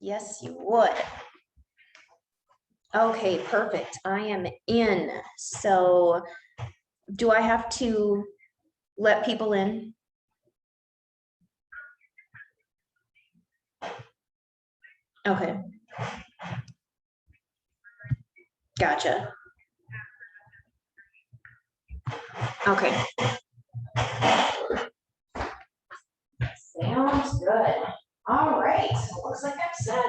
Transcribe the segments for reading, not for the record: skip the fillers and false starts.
Yes, you would. Okay, perfect. I am in. So do I have to let people in? Okay. Gotcha. Okay. Sounds good. All right. Looks like I'm set.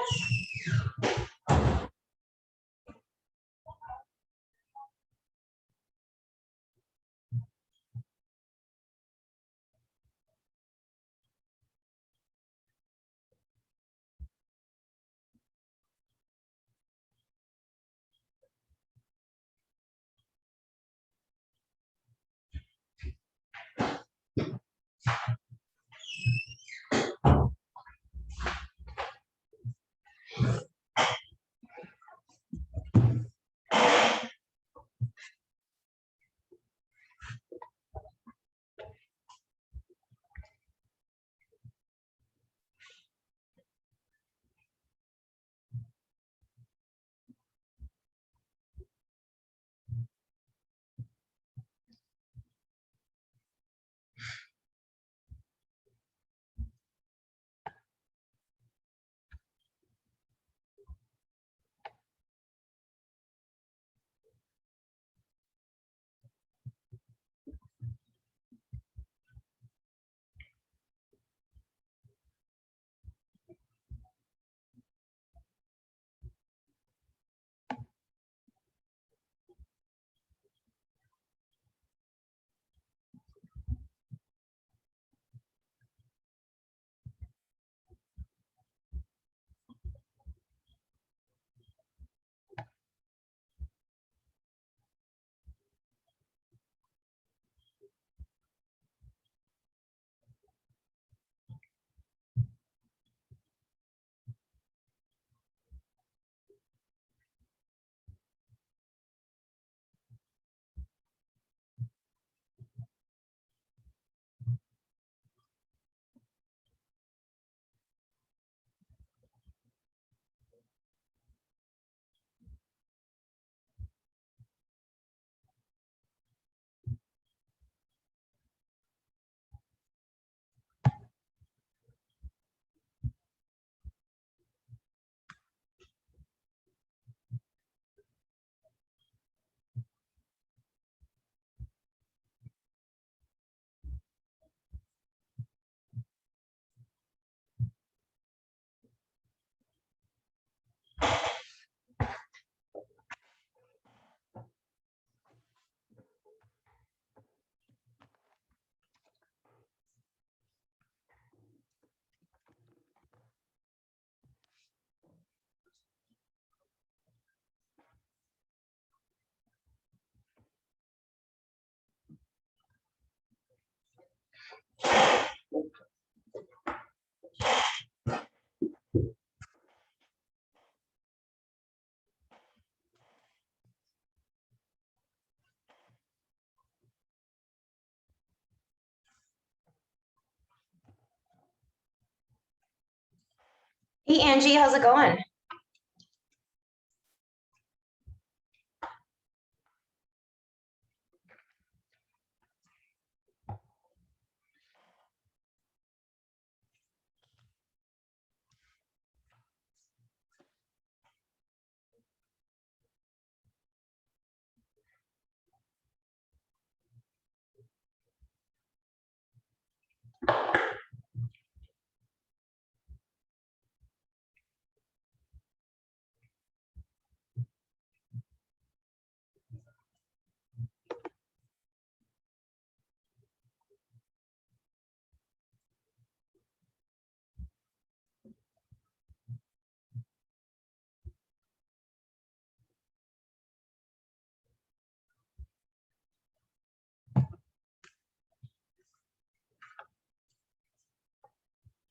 Hey Angie, how's it going?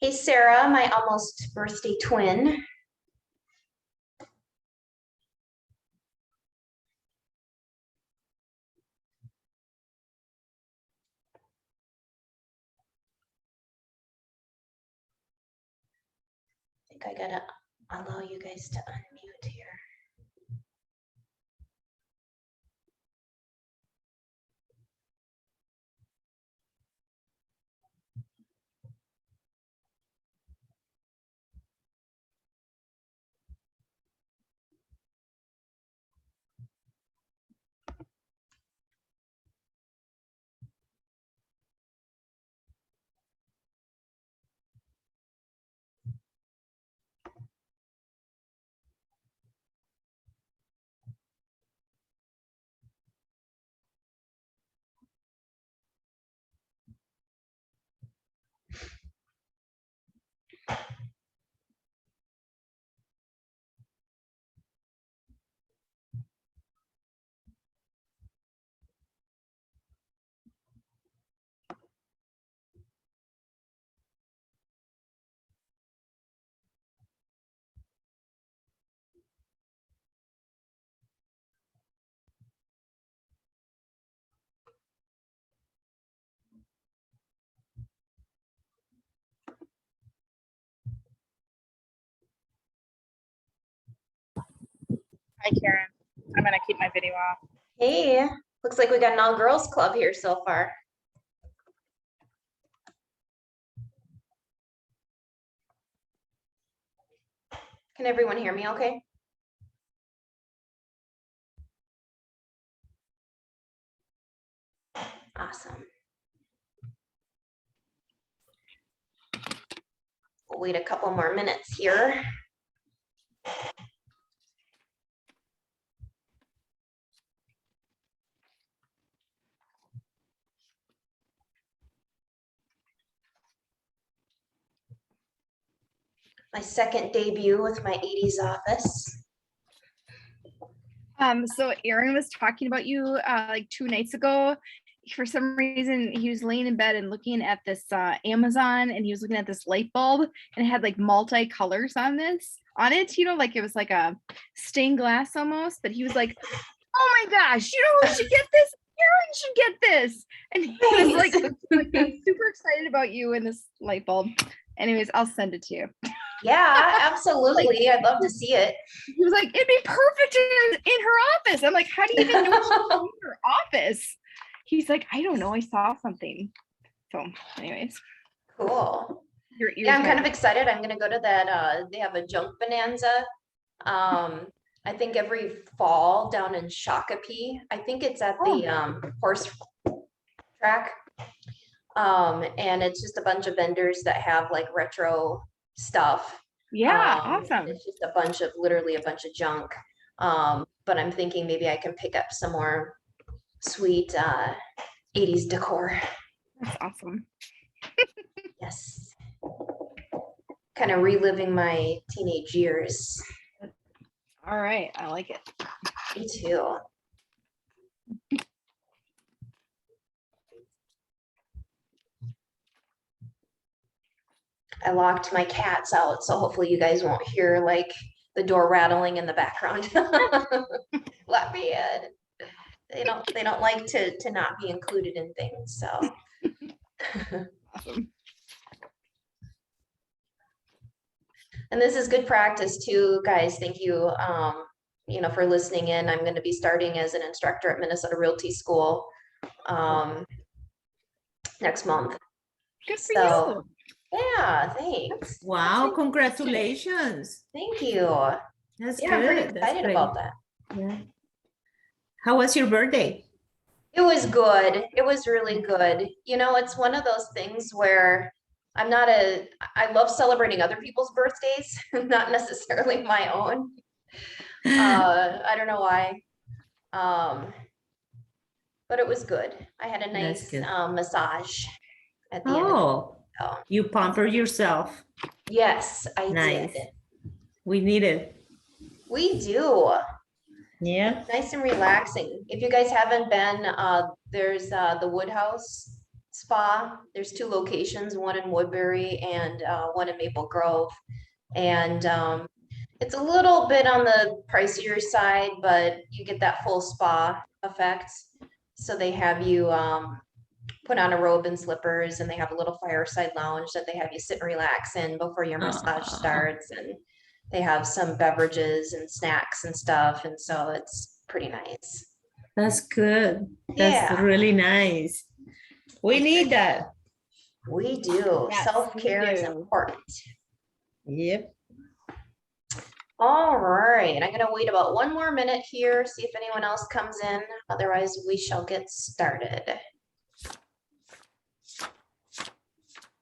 Hey Sarah, my almost birthday twin. I think I gotta allow you guys to unmute here. Hi, Karen. I'm gonna keep my video off. Hey, looks like we got an all girls club here so far. Can everyone hear me okay? Awesome. We'll wait a couple more minutes here. My second debut with my 80s office. So Aaron was talking about you like 2 nights ago. For some reason, he was laying in bed and looking at this Amazon, and he was looking at this light bulb, and it had like multi-colors on it, you know, like it was like a stained glass almost. But he was like, "Oh my gosh, you know who should get this? Aaron should get this." And he was like super excited about you and this light bulb. Anyways, I'll send it to you. Yeah, absolutely. I'd love to see it. He was like, "It'd be perfect in her office." I'm like, "How do you even know she's in her office?" He's like, "I don't know. I saw something." So anyways. Cool. Your ears. Yeah, I'm kind of excited. I'm gonna go to that, they have a junk bonanza. I think every fall down in Shakopee. I think it's at the horse track. And it's just a bunch of vendors that have like retro stuff. Yeah, awesome. It's just literally a bunch of junk. But I'm thinking maybe I can pick up some more sweet 80s decor. That's awesome. Yes. Kind of reliving my teenage years. All right, I like it. Me too. I locked my cats out, so hopefully you guys won't hear like the door rattling in the background. Let me in. They don't like to not be included in things, so. Awesome. And this is good practice too, guys. Thank you, you know, for listening in. I'm going to be starting as an instructor at Minnesota Realty School next month. Good for you. Yeah, thanks. Wow, congratulations. Thank you. That's Yeah, I'm pretty good. That's excited great. about that. Yeah. How was your birthday? It was good. It was really good. You know, it's one of those things where I love celebrating other people's birthdays, not necessarily my own. I don't know why. But it was good. I had a nice massage at the end of Oh, Oh, you pamper yourself. yes, I Nice. did. We need it. We do. Yeah. Nice and relaxing. If you guys haven't been, there's the Woodhouse Spa. There's 2 locations, one in Woodbury and one in Maple Grove. And it's a little bit on the pricier side, but you get that full spa effect. So they have you put on a robe and slippers, and they have a little fireside lounge that they have you sit and relax in before your massage starts. And they have some beverages and snacks and stuff, and so it's pretty nice. That's good. That's Yeah. really nice. We need that. We do. Yes, Self-care we is do. important. Yep. All right, I'm gonna wait about one more minute here, see if anyone else comes in. Otherwise, we shall get started.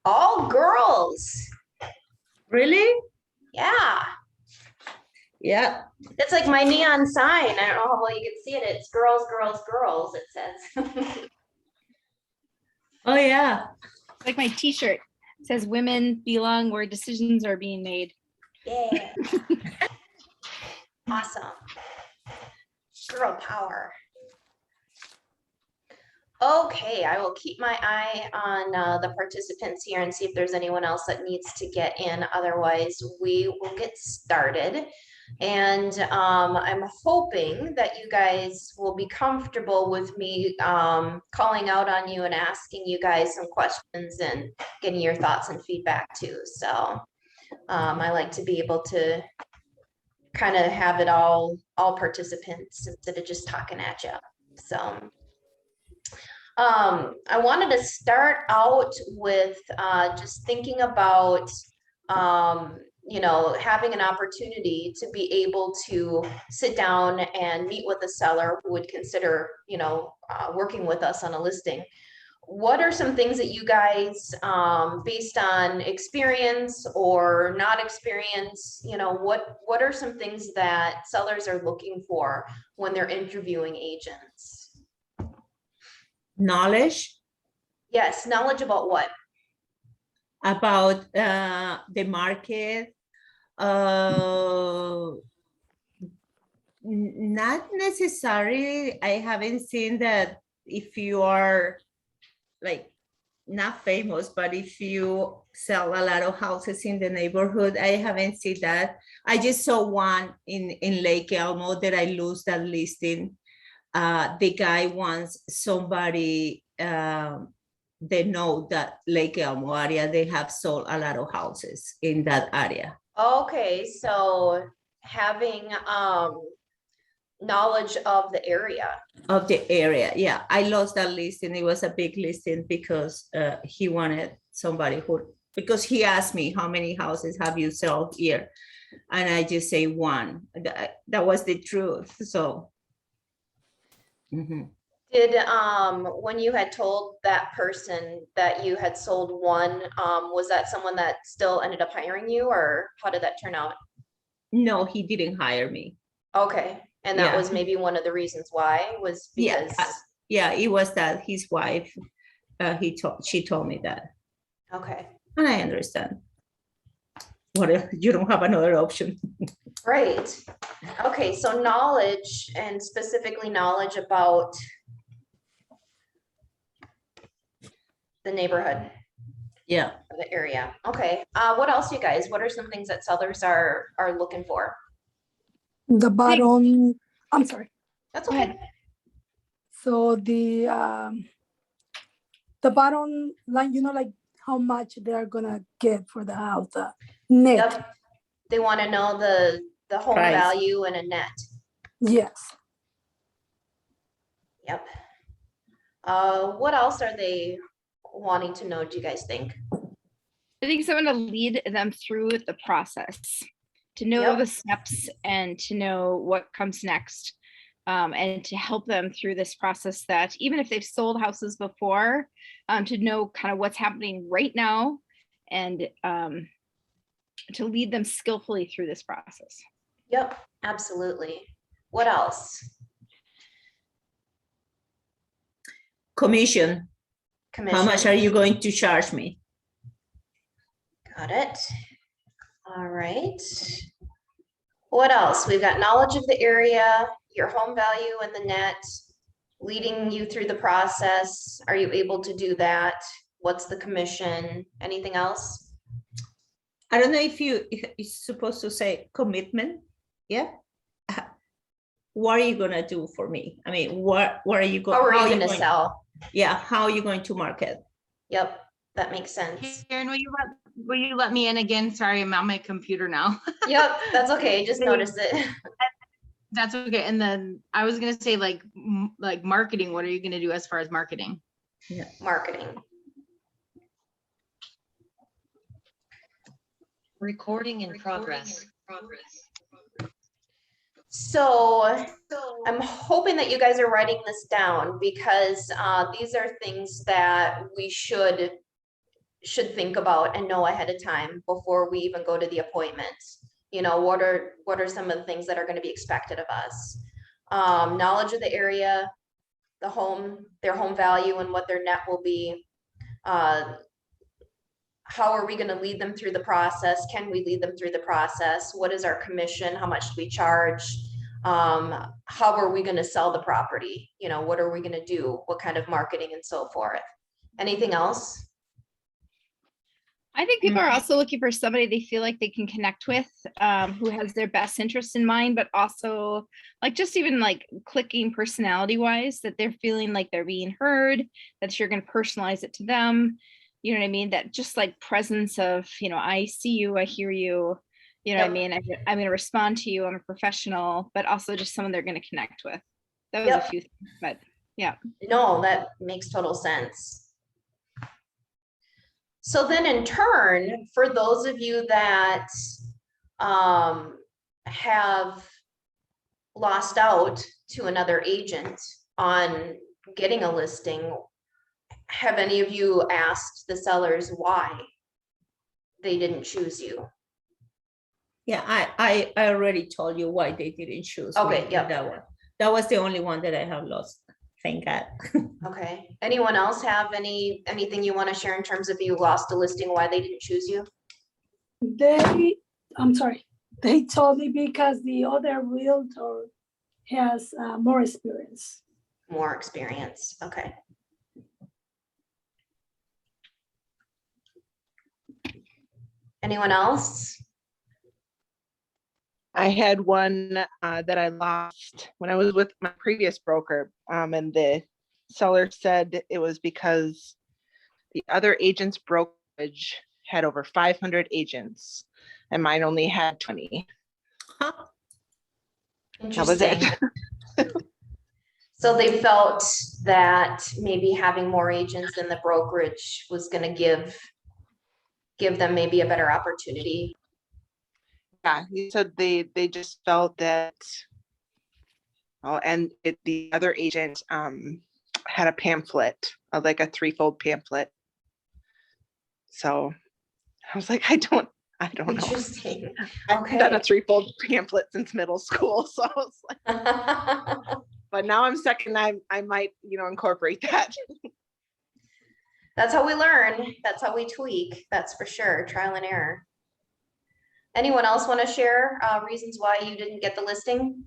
All girls. Really? Yeah, Yeah. it's like my neon sign. I don't know how well you can see it. It's girls, girls, girls, it says. Oh, yeah. Like my t-shirt says women belong where decisions are being made. Yeah. Awesome. Girl power. Okay, I will keep my eye on the participants here and see if there's anyone else that needs to get in. Otherwise, we will get started. And I'm hoping that you guys will be comfortable with me calling out on you and asking you guys some questions and getting your thoughts and feedback too. So I like to be able to kind of have it all participants instead of just talking at you. So I wanted to start out with just thinking about you know, having an opportunity to be able to sit down and meet with a seller who would consider, you know, working with us on a listing. What are some things that you guys, based on experience or not experience, you know, what are some things that sellers are looking for when they're interviewing agents? Knowledge Yes, knowledge about what? about the market. Not necessarily. I haven't seen that if you are like not famous, but if you sell a lot of houses in the neighborhood, I haven't seen that. I just saw one in Lake Elmo that I lose that listing. The guy wants somebody they know that Lake Elmo area, they have sold a lot of houses in that area. Okay, so having knowledge of the area. Of the area, yeah. I lost that listing. It was a big listing because he wanted somebody who, because he asked me how many houses have you sold here? And I just say one. That was the truth, so. Mhm. Did when you had told that person that you had sold one, was that someone that still ended up hiring you, or how did that turn out? No, he didn't hire me. Okay, and that Yeah. was maybe one of the reasons why was Yeah, because, Yeah, it was that his wife, she told me that, okay, and I understand. What if you don't have another option? right. Okay, so knowledge, and specifically knowledge about the neighborhood, Yeah. or the area. Okay, what else, you guys? What are some things that sellers are looking for? The bottom, I'm sorry. That's Go okay. ahead. So the bottom line, you know, like how much they're gonna get for the house, the net. Yep. They want to know the home Price. value and a net. Yes. Yep. What else are they wanting to know, do you guys think? I think someone to lead them through the process, to know Yep. the steps and to know what comes next. And to help them through this process, that even if they've sold houses before, to know kind of what's happening right now, and to lead them skillfully through this process. Yep, absolutely. What else? Commission. Commission. How much are you going to charge me? Got it. All right. What else? We've got knowledge of the area, your home value and the net, leading you through the process. Are you able to do that? What's the commission? Anything else? I don't know if you're supposed to say commitment. Yeah. What are you gonna do for me? I mean, what are you going? How are you gonna sell? Yeah, how are you going to market? Yep, that makes sense. Karen, will you will you let me in again? Sorry, I'm on my computer now. Yep, that's okay. Just notice it. That's okay. And then I was gonna say like marketing, what are you gonna do as far as marketing? Marketing. Recording in progress. So I'm hoping that you guys are writing this down because these are things that we should think about and know ahead of time before we even go to the appointment. You know, what are some of the things that are going to be expected of us? Knowledge of the area, their home value and what their net will be. How are we going to lead them through the process? Can we lead them through the process? What is our commission? How much do we charge? How are we going to sell the property? You know, what are we going to do? What kind of marketing and so forth? Anything else? I think people are also looking for somebody they feel like they can connect with, who has their best interest in mind, but also like just even like clicking personality wise, that they're feeling like they're being heard, that you're going to personalize it to them. You know what I mean? That just like presence of, you know, I see you, I hear you, you know what I mean? I'm going to respond to you. I'm a professional, but also just someone they're going to connect with. That was Yep. a few things, but yeah. No, that makes total sense. So then in turn, for those of you that have lost out to another agent on getting a listing, have any of you asked the sellers why they didn't choose you? Yeah, I already told you why they didn't choose me Okay, in yep. that one. That was the only one that I have lost. Thank God. Okay, anyone else have anything you want to share in terms of you lost a listing, why they didn't choose you? I'm sorry, they told me because the other realtor has more experience. More experience, okay. Anyone else? I had one that I lost when I was with my previous broker, and the seller said it was because the other agent's brokerage had over 500 agents and mine only had 20. Huh? That was it. Interesting. So they felt that maybe having more agents in the brokerage was going to give them maybe a better opportunity. Yeah, he said they just felt that. Oh, and the other agent had a pamphlet, like a 3-fold pamphlet. So I was like, I don't know. Interesting. I haven't done a Okay. 3-fold pamphlet since middle school. So I was like, but now I'm second. I might, incorporate that. That's how we learn. That's how we tweak. That's for sure. Trial and error. Anyone else want to share reasons why you didn't get the listing?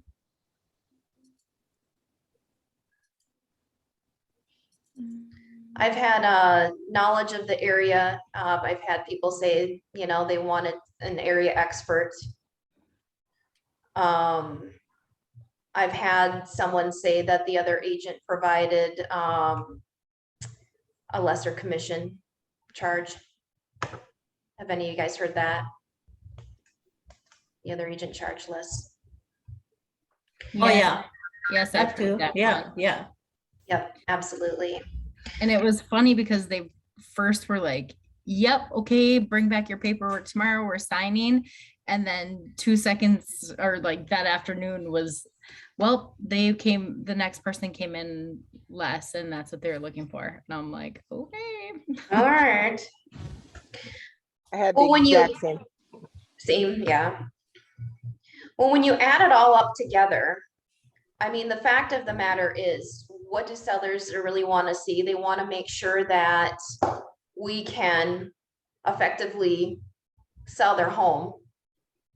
I've had knowledge of the area. I've had people say, they wanted an area expert. I've had someone say that the other agent provided a lesser commission charge. Have any of you guys heard that? The other agent charge less. Oh, yeah. Yes, That I've too. heard that Yeah, one. yeah. Yep, absolutely. And it was funny because they first were like, yep, okay, bring back your paperwork tomorrow, we're signing. And then 2 seconds or like that afternoon was, well, the next person came in less and that's what they were looking for. And I'm like, okay. All right. I had Well, the when you- exact same. Same, yeah. Well, when you add it all up together, I mean, the fact of the matter is, what do sellers really want to see? They want to make sure that we can effectively sell their home,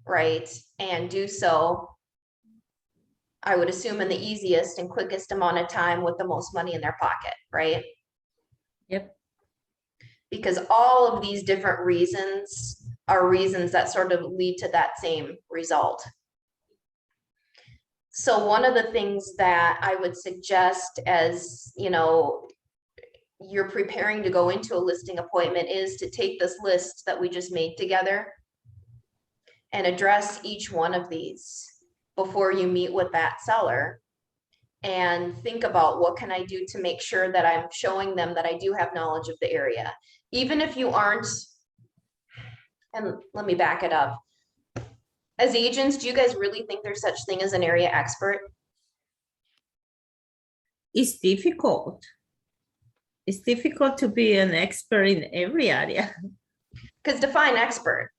right? And do so, I would assume, in the easiest and quickest amount of time with the most money in their pocket, right? Yep. Because all of these different reasons are reasons that sort of lead to that same result. So one of the things that I would suggest as, you're preparing to go into a listing appointment is to take this list that we just made together and address each one of these before you meet with that seller. And think about what can I do to make sure that I'm showing them that I do have knowledge of the area. Even if you aren't, and let me back it up. As agents, do you guys really think there's such thing as an area expert? It's difficult. It's difficult to be an expert in every area. Because define expert.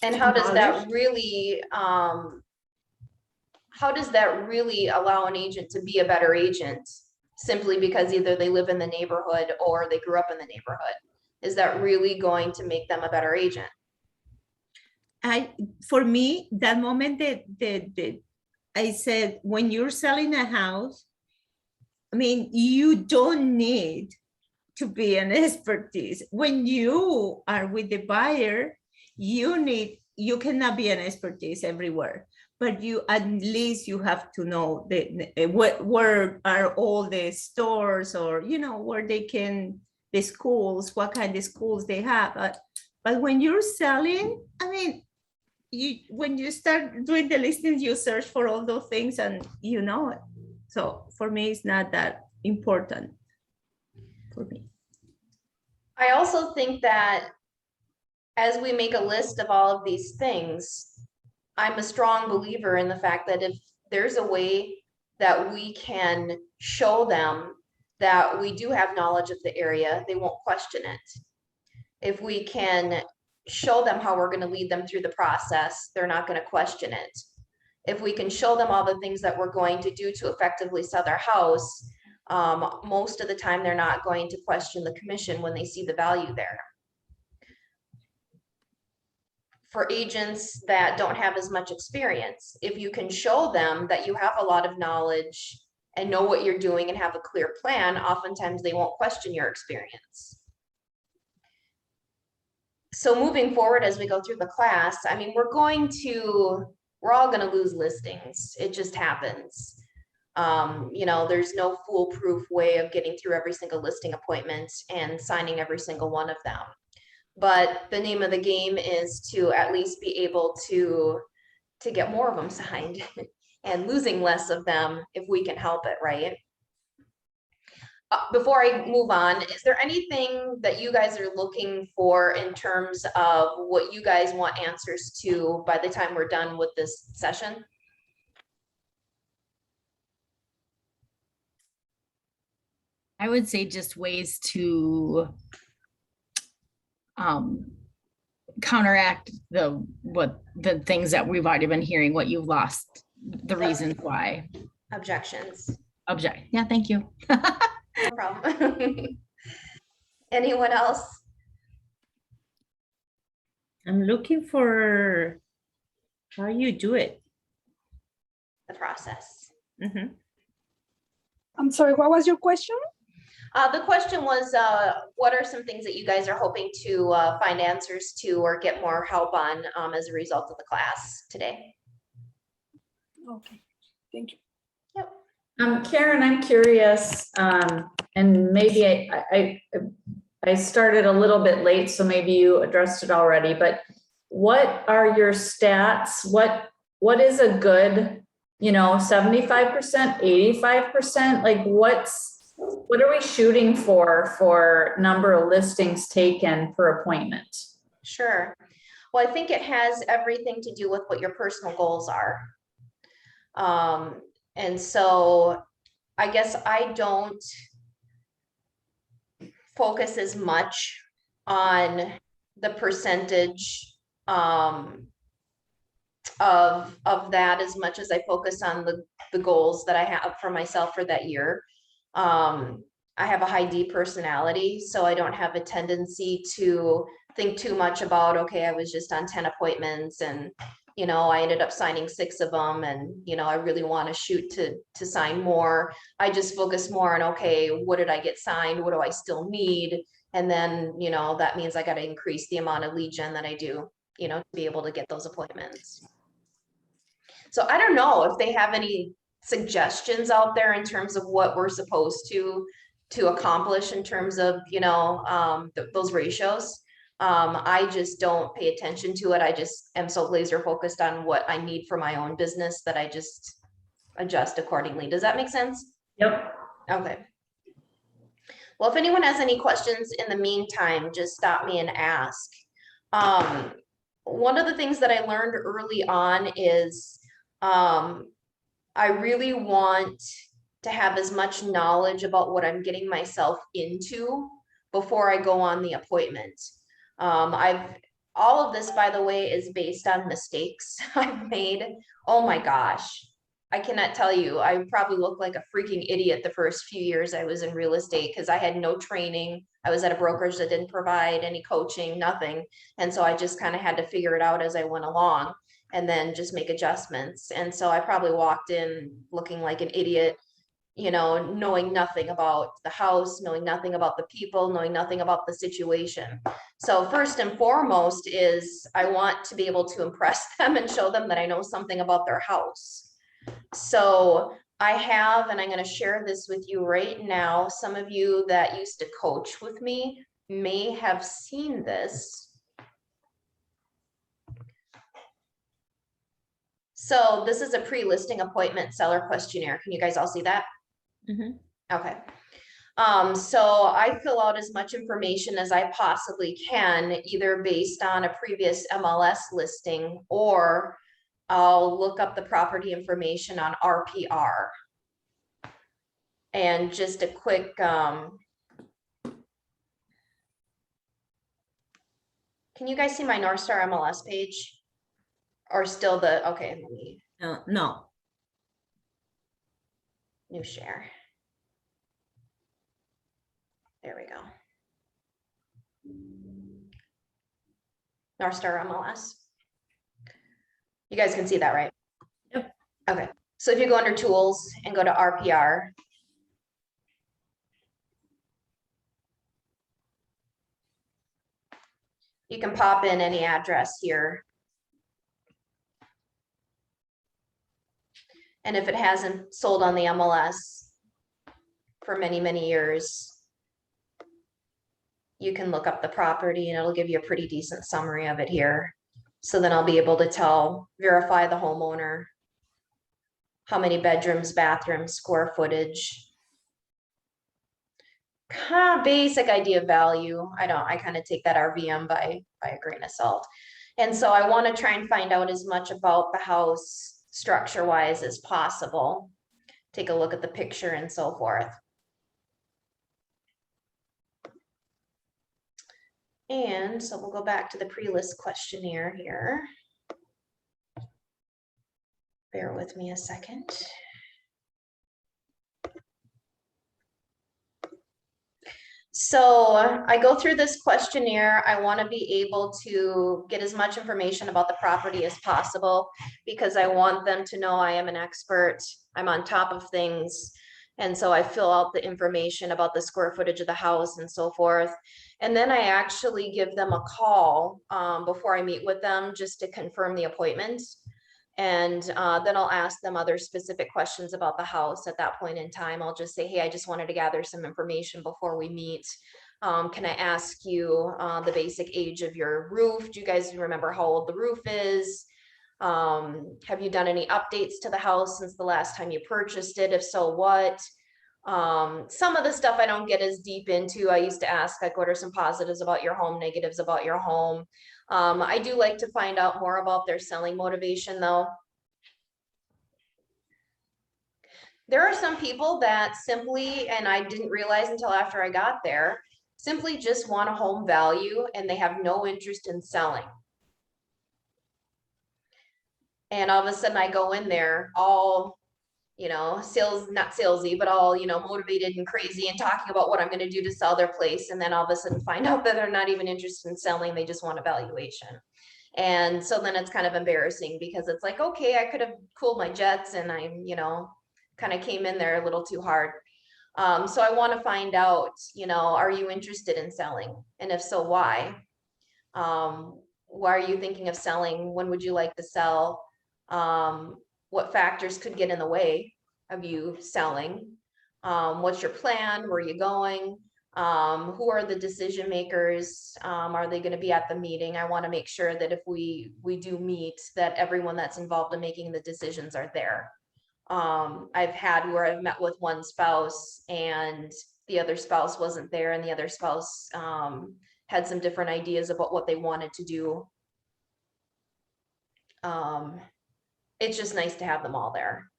And how does that really, how does that really allow an agent to be a better agent? Simply because either they live in the neighborhood or they grew up in the neighborhood. Is that really going to make them a better agent? For me, that moment that I said, when you're selling a house, I mean, you don't need to be an expertise. When you are with the buyer, you cannot be an expertise everywhere, but you at least you have to know where are all the stores, or where they can, the schools, what kind of schools they have. But when you're selling, I mean, when you start doing the listings, you search for all those things and you know it. So for me, it's not that important for me. I also think that as we make a list of all of these things, I'm a strong believer in the fact that if there's a way that we can show them that we do have knowledge of the area, they won't question it. If we can show them how we're going to lead them through the process, they're not going to question it. If we can show them all the things that we're going to do to effectively sell their house, most of the time they're not going to question the commission when they see the value there. For agents that don't have as much experience, if you can show them that you have a lot of knowledge and know what you're doing and have a clear plan, oftentimes they won't question your experience. So moving forward as we go through the class, I mean, we're all going to lose listings. It just happens. There's no foolproof way of getting through every single listing appointment and signing every single one of them. But the name of the game is to at least be able to get more of them signed and losing less of them if we can help it, right? Before I move on, is there anything that you guys are looking for in terms of what you guys want answers to by the time we're done with this session? I would say just ways to counteract the things that we've already been hearing, what you've lost, the reasons why. Objections. Yeah, thank you. No problem. Anyone else? I'm looking for how you do it. The process. Mm-hmm. I'm sorry, what was your question? The question was, what are some things that you guys are hoping to find answers to or get more help on as a result of the class today? Okay, thank you. Yep. Karen, I'm curious, and maybe I started a little bit late, so maybe you addressed it already, but what are your stats? What is a good, 75%, 85%? Like what are we shooting for number of listings taken per appointment? Sure. Well, I think it has everything to do with what your personal goals are. And so I guess I don't focus as much on the percentage of that as much as I focus on the goals that I have for myself for that year. I have a high D personality, so I don't have a tendency to think too much about, okay, I was just on 10 appointments and, I ended up signing 6 of them and, I really want to shoot to sign more. I just focus more on, okay, what did I get signed? What do I still need? And then, that means I got to increase the amount of lead gen that I do, to be able to get those appointments. So I don't know if they have any suggestions out there in terms of what we're supposed to accomplish in terms of, you know, those ratios. I just don't pay attention to it. I just am so laser focused on what I need for my own business that I just adjust accordingly. Does that make sense? Yep. Okay. Well, if anyone has any questions in the meantime, just stop me and ask. One of the things that I learned early on is I really want to have as much knowledge about what I'm getting myself into before I go on the appointment. All of this, by the way, is based on mistakes I've made. Oh my gosh. I cannot tell you, I probably looked like a freaking idiot the first few years I was in real estate because I had no training. I was at a brokerage that didn't provide any coaching, nothing. And so I just kind of had to figure it out as I went along and then just make adjustments. And so I probably walked in looking like an idiot, you know, knowing nothing about the house, knowing nothing about the people, knowing nothing about the situation. So first and foremost is I want to be able to impress them and show them that I know something about their house. So I have, and I'm going to share this with you right now. Some of you that used to coach with me may have seen this. So this is a pre-listing appointment seller questionnaire. Can you guys all see that? Mhm. Okay. So I fill out as much information as I possibly can, either based on a previous MLS listing or I'll look up the property information on RPR. And just a quick, can you guys see my North Star MLS page? Or still the, okay, let me No. new share. There we go. North Star MLS. You guys can see that, right? Yep. Okay, so if you go under tools and go to RPR. You can pop in any address here. And if it hasn't sold on the MLS for many, many years, you can look up the property and it'll give you a pretty decent summary of it here. So then I'll be able to verify the homeowner, how many bedrooms, bathrooms, square footage, kind of basic idea of value. I kind of take that RVM by a grain of salt. And so I want to try and find out as much about the house structure wise as possible. Take a look at the picture and so forth. And so we'll go back to the pre-list questionnaire here. Bear with me a second. So I go through this questionnaire. I want to be able to get as much information about the property as possible because I want them to know I am an expert. I'm on top of things. And so I fill out the information about the square footage of the house and so forth. And then I actually give them a call before I meet with them just to confirm the appointment. And then I'll ask them other specific questions about the house. At that point in time, I'll just say, hey, I just wanted to gather some information before we meet. Can I ask you the basic age of your roof? Do you guys remember how old the roof is? Have you done any updates to the house since the last time you purchased it? If so, what? Some of the stuff I don't get as deep into. I used to ask, like, what are some positives about your home, negatives about your home? I do like to find out more about their selling motivation though. There are some people that simply, and I didn't realize until after I got there, simply just want a home value and they have no interest in selling. And all of a sudden I go in there all, you know, not salesy, but all, you know, motivated and crazy and talking about what I'm going to do to sell their place. And then all of a sudden find out that they're not even interested in selling. They just want a valuation. And so then it's kind of embarrassing because it's like, okay, I could have cooled my jets and I, you know, kind of came in there a little too hard. So I want to find out, you know, are you interested in selling? And if so, why? Why are you thinking of selling? When would you like to sell? What factors could get in the way? of you selling? What's your plan? Where are you going? Who are the decision makers? Are they gonna be at the meeting? I wanna make sure that if we do meet, that everyone that's involved in making the decisions are there. I've had where I've met with one spouse and the other spouse wasn't there, and the other spouse had some different ideas about what they wanted to do. It's just nice to have them all there.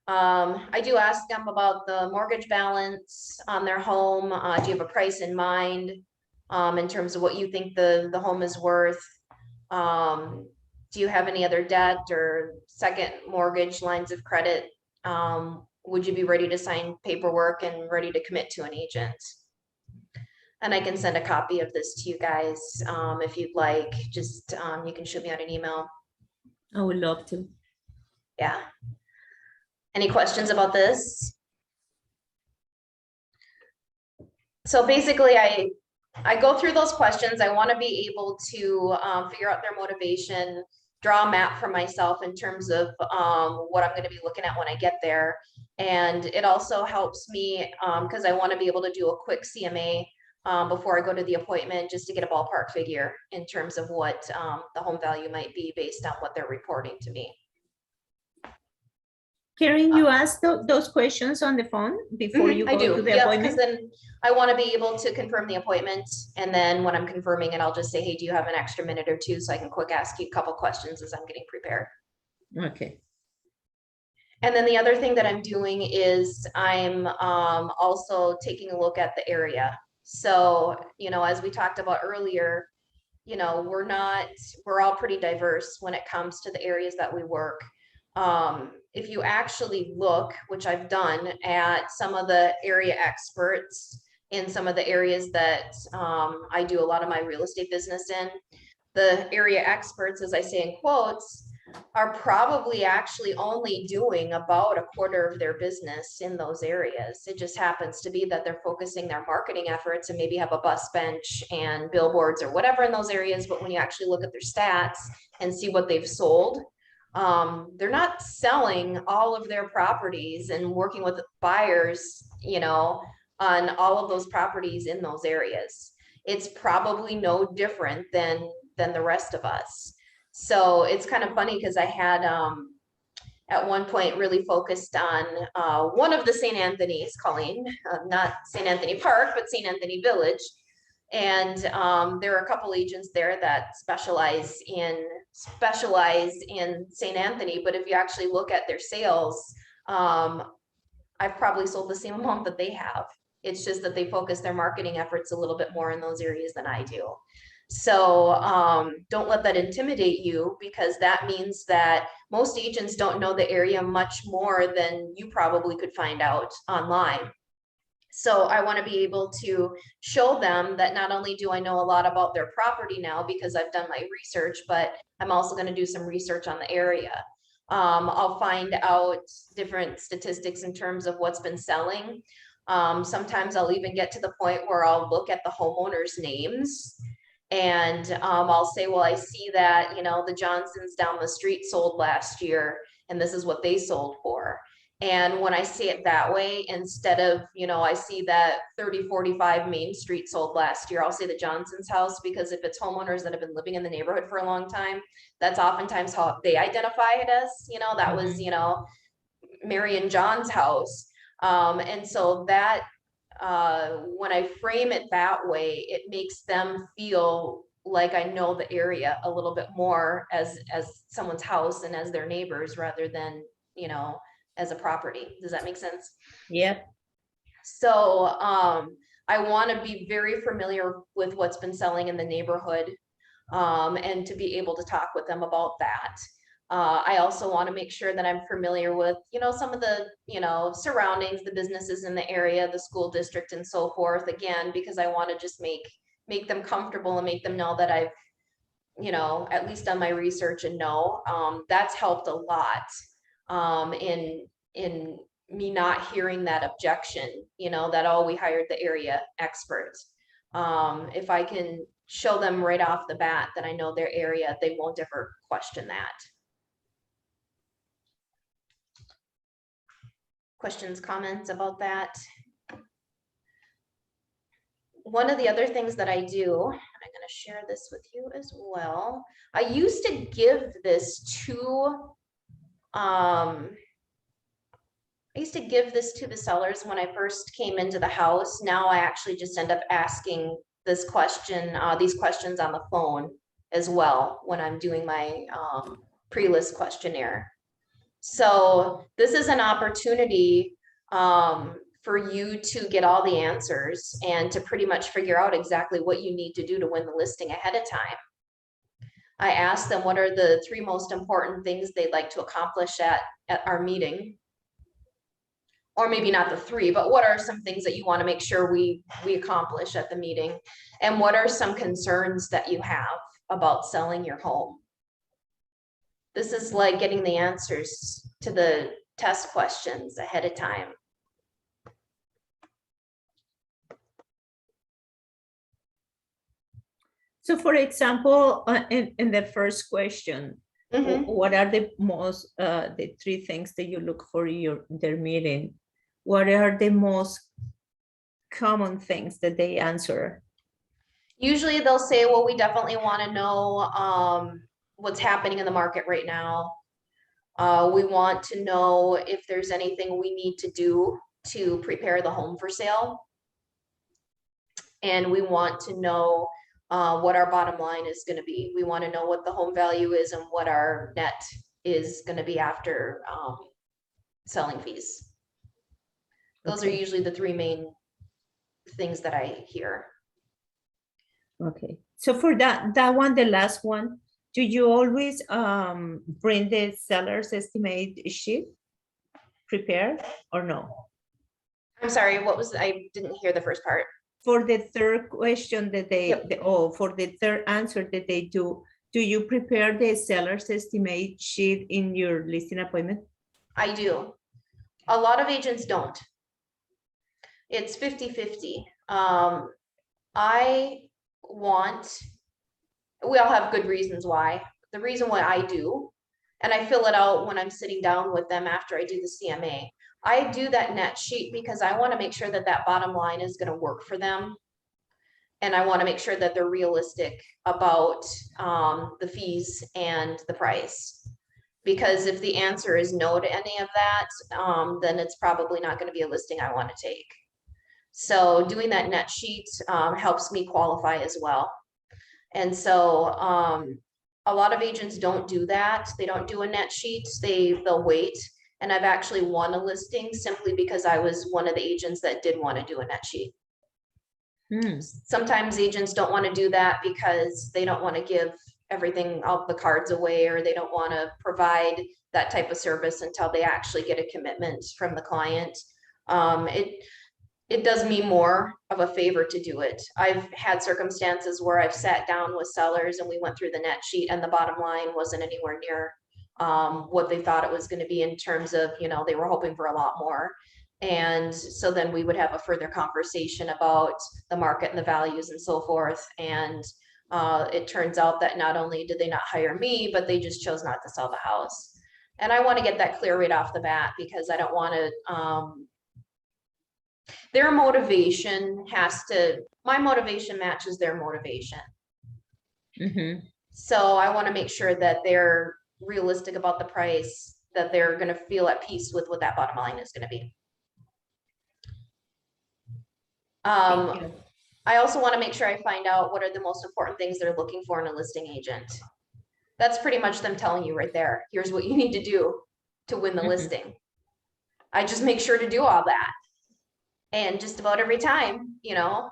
I do ask them about the mortgage balance on their home. Do you have a price in mind in terms of what you think the home is worth? Do you have any other debt or second mortgage lines of credit? Would you be ready to sign paperwork and ready to commit to an agent? And I can send a copy of this to you guys if you'd like. Just you can shoot me out an email. I would love to. Yeah. Any questions about this? So basically, I go through those questions. I want to be able to figure out their motivation, draw a map for myself in terms of what I'm going to be looking at when I get there. And it also helps me because I want to be able to do a quick CMA before I go to the appointment, just to get a ballpark figure in terms of what the home value might be based on what they're reporting to me. Karen, you asked those questions on the phone before you I go do, to the yeah, appointment? because then I want to be able to confirm the appointment, and then when I'm confirming it, I'll just say, hey, do you have an extra minute or two so I can quick ask you a couple questions as I'm getting prepared. Okay. And then the other thing that I'm doing is I'm also taking a look at the area. So, you know, as we talked about earlier, you know, we're all pretty diverse when it comes to the areas that we work. If you actually look, which I've done, at some of the area experts in some of the areas that I do a lot of my real estate business in, the area experts, as I say in quotes, are probably actually only doing about a quarter of their business in those areas. It just happens to be that they're focusing their marketing efforts and maybe have a bus bench and billboards or whatever in those areas. But when you actually look at their stats and see what they've sold, they're not selling all of their properties and working with buyers, you know, on all of those properties in those areas. It's probably no different than the rest of us. So it's kind of funny because I had at one point really focused on one of the St. Anthony's, Colleen, not St. Anthony Park, but St. Anthony Village. And there are a couple agents there that specialize in St. Anthony. But if you actually look at their sales, I've probably sold the same amount that they have. It's just that they focus their marketing efforts a little bit more in those areas than I do. So don't let that intimidate you, because that means that most agents don't know the area much more than you probably could find out online. So I want to be able to show them that not only do I know a lot about their property now because I've done my research, but I'm also going to do some research on the area. I'll find out different statistics in terms of what's been selling. Sometimes I'll even get to the point where I'll look at the homeowners' names. And I'll say, well, I see that, you know, the Johnsons down the street sold last year, and this is what they sold for. And when I see it that way, instead of, you know, I see that 3045 Main Street sold last year, I'll say the Johnson's house, because if it's homeowners that have been living in the neighborhood for a long time, that's oftentimes how they identify it as, you know, that was, you know, Mary and John's house. And so that, when I frame it that way, it makes them feel like I know the area a little bit more as someone's house and as their neighbors, rather than, you know, as a property. Does that make sense? Yep. So I want to be very familiar with what's been selling in the neighborhood, and to be able to talk with them about that. I also want to make sure that I'm familiar with, you know, some of the, you know, surroundings, the businesses in the area, the school district and so forth, again, because I want to just make them comfortable and make them know that I've, you know, at least done my research and know. That's helped a lot in me not hearing that objection, you know, that, oh, we hired the area expert. If I can show them right off the bat that I know their area, they won't ever question that. questions, comments about that? One of the other things that I do, and I'm going to share this with you as well. I used to give this to, I used to give this to the sellers when I first came into the house. Now I actually just end up asking this question, these questions on the phone as well when I'm doing my pre-list questionnaire. So this is an opportunity for you to get all the answers and to pretty much figure out exactly what you need to do to win the listing ahead of time. I asked them what are the 3 most important things they'd like to accomplish at our meeting. Or maybe not the 3, but what are some things that you want to make sure we accomplish at the meeting? And what are some concerns that you have about selling your home? This is like getting the answers to the test questions ahead of time. So for example, in the first question, Mhm. what are the most, the 3 things that you look for in their meeting? What are the most common things that they answer? Usually they'll say, well, we definitely want to know what's happening in the market right now. We want to know if there's anything we need to do to prepare the home for sale. And we want to know what our bottom line is going to be. We want to know what the home value is and what our net is going to be after selling fees. Those are usually the 3 main things that I hear. Okay, so for that one, the last one, do you always bring the seller's estimate sheet prepared or no? I'm sorry, what was, I didn't hear the first part. For the third question that they, Yep. for the third answer that they do you prepare the seller's estimate sheet in your listing appointment? I do. A lot of agents don't. It's 50-50. I want, we all have good reasons why. The reason why I do, and I fill it out when I'm sitting down with them after I do the CMA. I do that net sheet because I want to make sure that that bottom line is going to work for them. And I want to make sure that they're realistic about the fees and the price. Because if the answer is no to any of that, then it's probably not going to be a listing I want to take. So doing that net sheet helps me qualify as well. And so a lot of agents don't do that. They don't do a net sheet. They'll wait. And I've actually won a listing simply because I was one of the agents that did want to do a net sheet. Sometimes agents don't want to do that because they don't want to give everything, all the cards away, or they don't want to provide that type of service until they actually get a commitment from the client. It does me more of a favor to do it. I've had circumstances where I've sat down with sellers and we went through the net sheet and the bottom line wasn't anywhere near what they thought it was going to be in terms of, you know, they were hoping for a lot more. And so then we would have a further conversation about the market and the values and so forth. And it turns out that not only did they not hire me, but they just chose not to sell the house. And I want to get that clear right off the bat because I don't want to, their motivation has to, my motivation matches their motivation. So I want to make sure that they're realistic about the price, that they're going to feel at peace with what that bottom line is going to be. I also want to make sure I find out what are the most important things they're looking for in a listing agent. That's pretty much them telling you right there, here's what you need to do to win the listing. I just make sure to do all that. And just about every time, you know,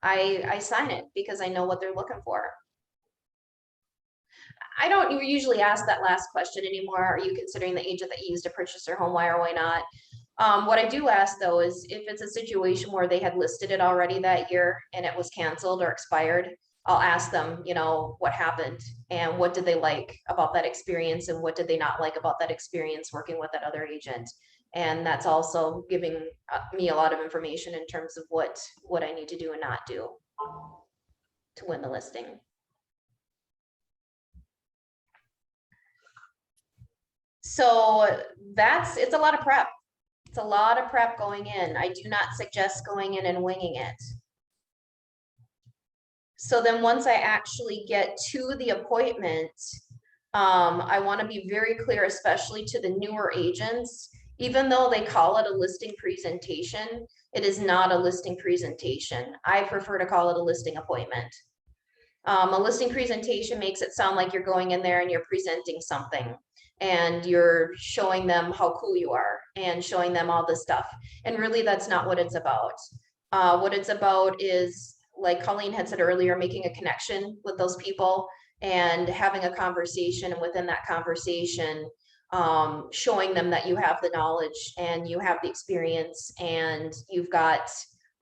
I sign it because I know what they're looking for. I don't usually ask that last question anymore. Are you considering the agent that you used to purchase their home? Why or why not? What I do ask though is if it's a situation where they had listed it already that year and it was canceled or expired, I'll ask them, you know, what happened and what did they like about that experience and what did they not like about that experience working with that other agent. And that's also giving me a lot of information in terms of what I need to do and not do to win the listing. So it's a lot of prep. It's a lot of prep going in. I do not suggest going in and winging it. So then once I actually get to the appointment, I want to be very clear, especially to the newer agents, even though they call it a listing presentation, it is not a listing presentation. I prefer to call it a listing appointment. A listing presentation makes it sound like you're going in there and you're presenting something and you're showing them how cool you are and showing them all this stuff. And really, that's not what it's about. What it's about is, like Colleen had said earlier, making a connection with those people and having a conversation, and within that conversation, showing them that you have the knowledge and you have the experience and you've got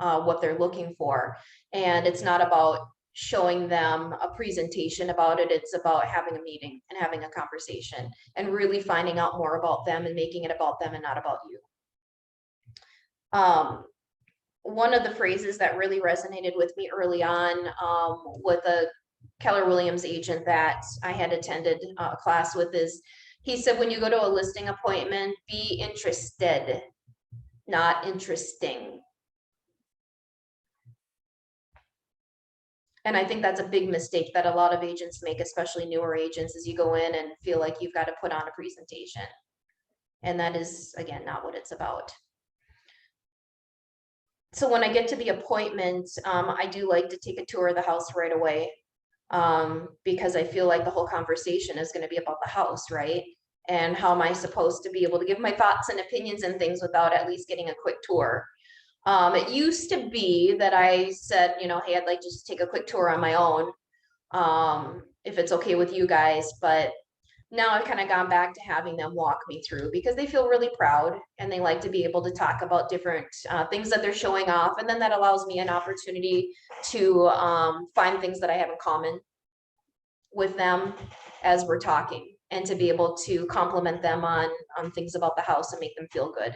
what they're looking for. And it's not about showing them a presentation about it. It's about having a meeting and having a conversation and really finding out more about them and making it about them and not about you. One of the phrases that really resonated with me early on with a Keller Williams agent that I had attended a class with is, he said, when you go to a listing appointment, be interested, not interesting. And I think that's a big mistake that a lot of agents make, especially newer agents, is you go in and feel like you've got to put on a presentation. And that is, again, not what it's about. So when I get to the appointment, I do like to take a tour of the house right away, because I feel like the whole conversation is going to be about the house, right? And how am I supposed to be able to give my thoughts and opinions and things without at least getting a quick tour? It used to be that I said, you know, hey, I'd like to just take a quick tour on my own, if it's okay with you guys. But now I've kind of gone back to having them walk me through, because they feel really proud and they like to be able to talk about different things that they're showing off. And then that allows me an opportunity to find things that I have in common with them as we're talking, and to be able to compliment them on things about the house and make them feel good.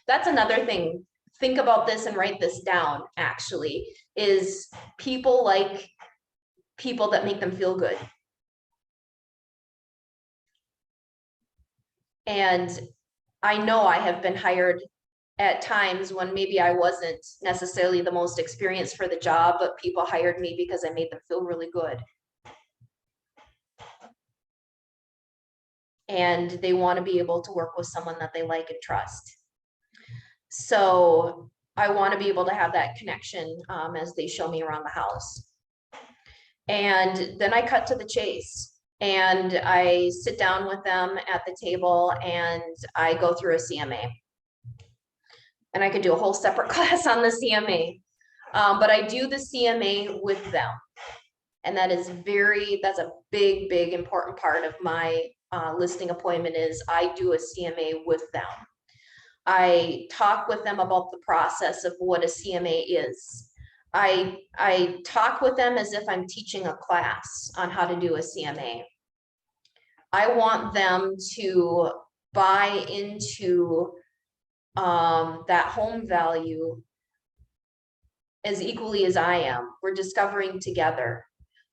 That's another thing. Think about this and write this down, actually, is people like people that make them feel good. And I know I have been hired at times when maybe I wasn't necessarily the most experienced for the job, but people hired me because I made them feel really good. And they want to be able to work with someone that they like and trust. So I want to be able to have that connection as they show me around the house. And then I cut to the chase and I sit down with them at the table and I go through a CMA. And I could do a whole separate class on the CMA, but I do the CMA with them. And that is that's a big, big important part of my listing appointment, is I do a CMA with them. I talk with them about the process of what a CMA is. I talk with them as if I'm teaching a class on how to do a CMA. I want them to buy into that home value as equally as I am. We're discovering together.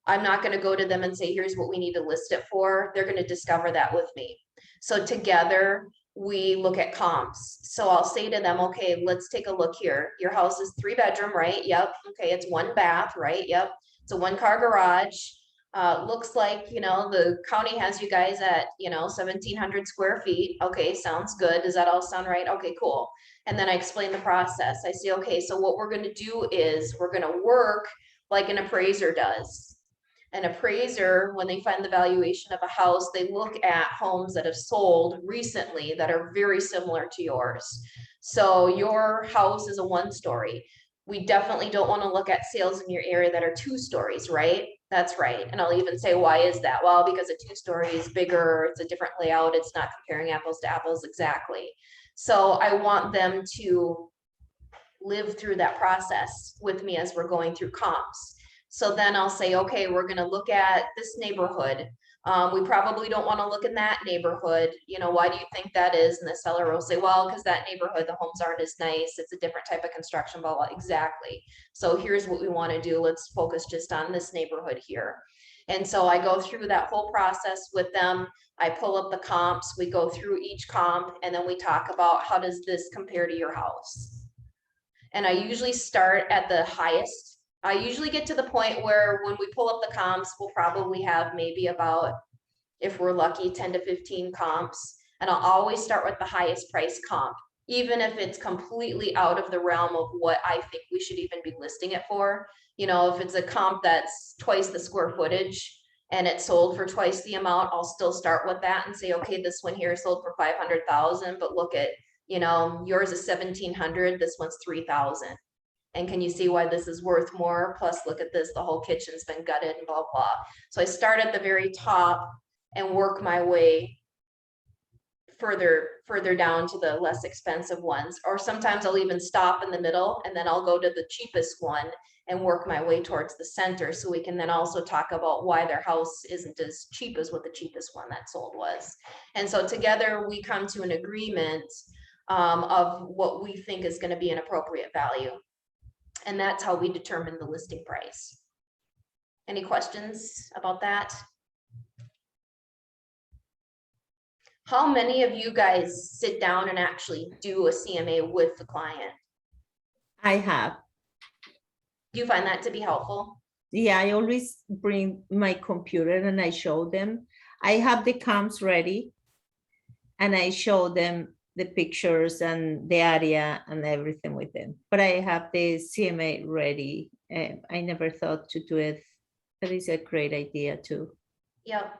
I'm not going to go to them and say, here's what we need to list it for. They're going to discover that with me. So together we look at comps. So I'll say to them, okay, let's take a look here. Your house is 3-bedroom, right? Yep. Okay. It's 1 bath, right? Yep. It's a 1-car garage. Looks like, you know, the county has you guys at, you know, 1,700 square feet. Okay. Sounds good. Does that all sound right? Okay, cool. And then I explain the process. I say, okay, so what we're going to do is we're going to work like an appraiser does. An appraiser, when they find the valuation of a house, they look at homes that have sold recently that are very similar to yours. So your house is a 1-story. We definitely don't want to look at sales in your area that are 2 stories, right? That's right. And I'll even say, why is that? Well, because a 2-story is bigger, it's a different layout, it's not comparing apples to apples exactly. So I want them to live through that process with me as we're going through comps. So then I'll say, okay, we're going to look at this neighborhood. We probably don't want to look in that neighborhood. You know, why do you think that is? And the seller will say, well, because that neighborhood, the homes aren't as nice. It's a different type of construction, blah, blah. Exactly. So here's what we want to do. Let's focus just on this neighborhood here. And so I go through that whole process with them. I pull up the comps, we go through each comp, and then we talk about how does this compare to your house? And I usually start at the highest. I usually get to the point where when we pull up the comps, we'll probably have maybe about, if we're lucky, 10 to 15 comps. And I'll always start with the highest price comp, even if it's completely out of the realm of what I think we should even be listing it for. You know, if it's a comp that's twice the square footage and it's sold for twice the amount, I'll still start with that and say, okay, this one here sold for 500,000, but look at, you know, yours is 1,700, this one's 3,000. And can you see why this is worth more? Plus, look at this, the whole kitchen's been gutted and blah, blah. So I start at the very top and work my way further down to the less expensive ones. Or sometimes I'll even stop in the middle and then I'll go to the cheapest one and work my way towards the center. So we can then also talk about why their house isn't as cheap as what the cheapest one that sold was. And so together we come to an agreement of what we think is going to be an appropriate value. And that's how we determine the listing price. Any questions about that? How many of you guys sit down and actually do a CMA with the client? I have. Do you find that to be helpful? Yeah, I always bring my computer and I show them. I have the comps ready and I show them the pictures and the area and everything with them. But I have the CMA ready. I never thought to do it. That is a great idea too. Yep.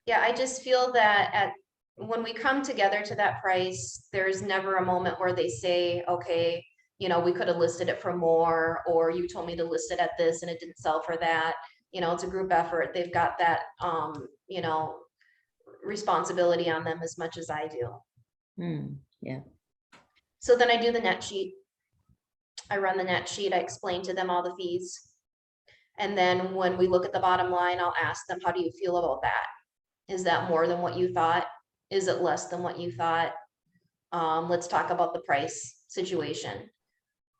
Yeah, I just feel that when we come together to that price, there's never a moment where they say, okay, you know, we could have listed it for more, or you told me to list it at this and it didn't sell for that. You know, it's a group effort. They've got that, you know, responsibility on them as much as I do. Yeah. So then I do the net sheet. I run the net sheet. I explain to them all the fees. And then when we look at the bottom line, I'll ask them, how do you feel about that? Is that more than what you thought? Is it less than what you thought? Let's talk about the price situation.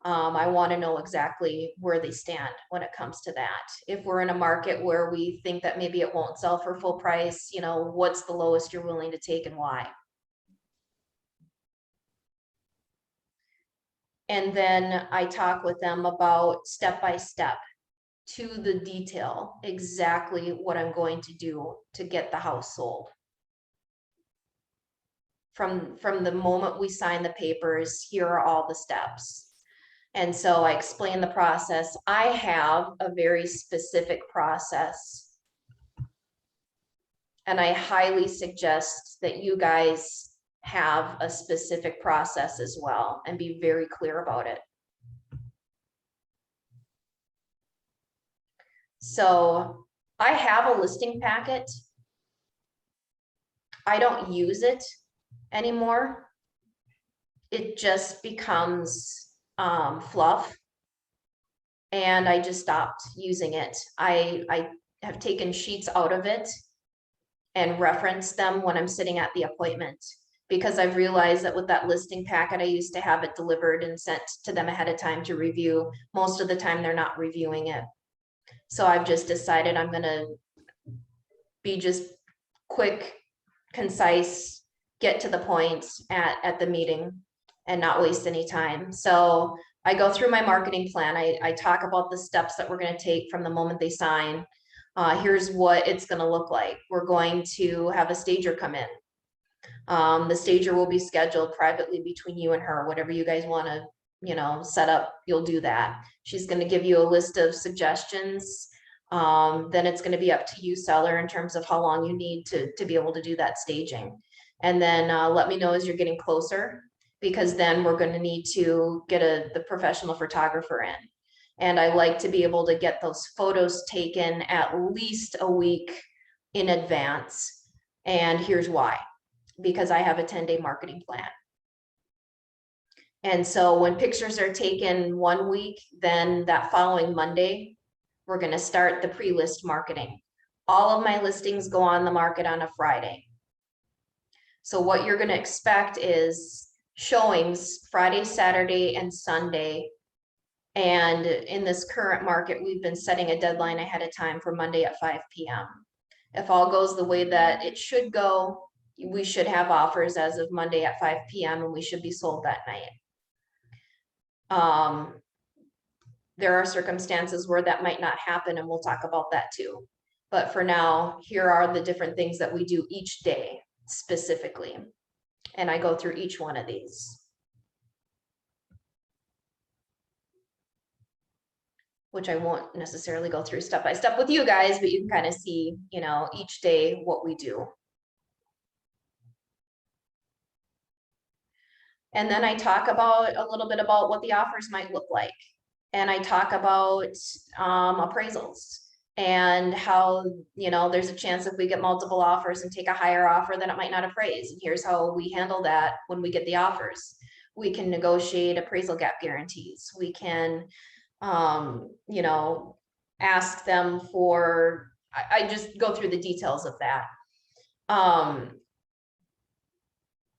I want to know exactly where they stand when it comes to that. If we're in a market where we think that maybe it won't sell for full price, you know, what's the lowest you're willing to take and why? And then I talk with them about step by step, to the detail, exactly what I'm going to do to get the house sold. From the moment we sign the papers, here are all the steps. And so I explain the process. I have a very specific process. And I highly suggest that you guys have a specific process as well and be very clear about it. So I have a listing packet. I don't use it anymore. It just becomes fluff. And I just stopped using it. I have taken sheets out of it and referenced them when I'm sitting at the appointment, because I've realized that with that listing packet, I used to have it delivered and sent to them ahead of time to review. Most of the time, they're not reviewing it. So I've just decided I'm gonna be just quick, concise, get to the point at the meeting and not waste any time. So I go through my marketing plan. I talk about the steps that we're gonna take from the moment they sign. Here's what it's gonna look like. We're going to have a stager come in. The stager will be scheduled privately between you and her, whatever you guys wanna, you know, set up, you'll do that. She's going to give you a list of suggestions. Then it's going to be up to you, seller, in terms of how long you need to be able to do that staging. And then let me know as you're getting closer, because then we're going to need to get the professional photographer in. And I like to be able to get those photos taken at least a week in advance. And here's why, because I have a 10-day marketing plan. And so when pictures are taken 1 week, then that following Monday, we're going to start the pre-list marketing. All of my listings go on the market on a Friday. So what you're going to expect is showings Friday, Saturday, and Sunday. And in this current market, we've been setting a deadline ahead of time for Monday at 5 p.m. If all goes the way that it should go, we should have offers as of Monday at 5 p.m. and we should be sold that night. There are circumstances where that might not happen, and we'll talk about that too. But for now, here are the different things that we do each day specifically. And I go through each one of these, which I won't necessarily go through step by step with you guys, but you can kind of see, you know, each day what we do. And then I talk about a little bit about what the offers might look like. And I talk about appraisals and how, you know, there's a chance if we get multiple offers and take a higher offer, then it might not appraise. And here's how we handle that when we get the offers. We can negotiate appraisal gap guarantees. We can, you know, ask them for, I just go through the details of that.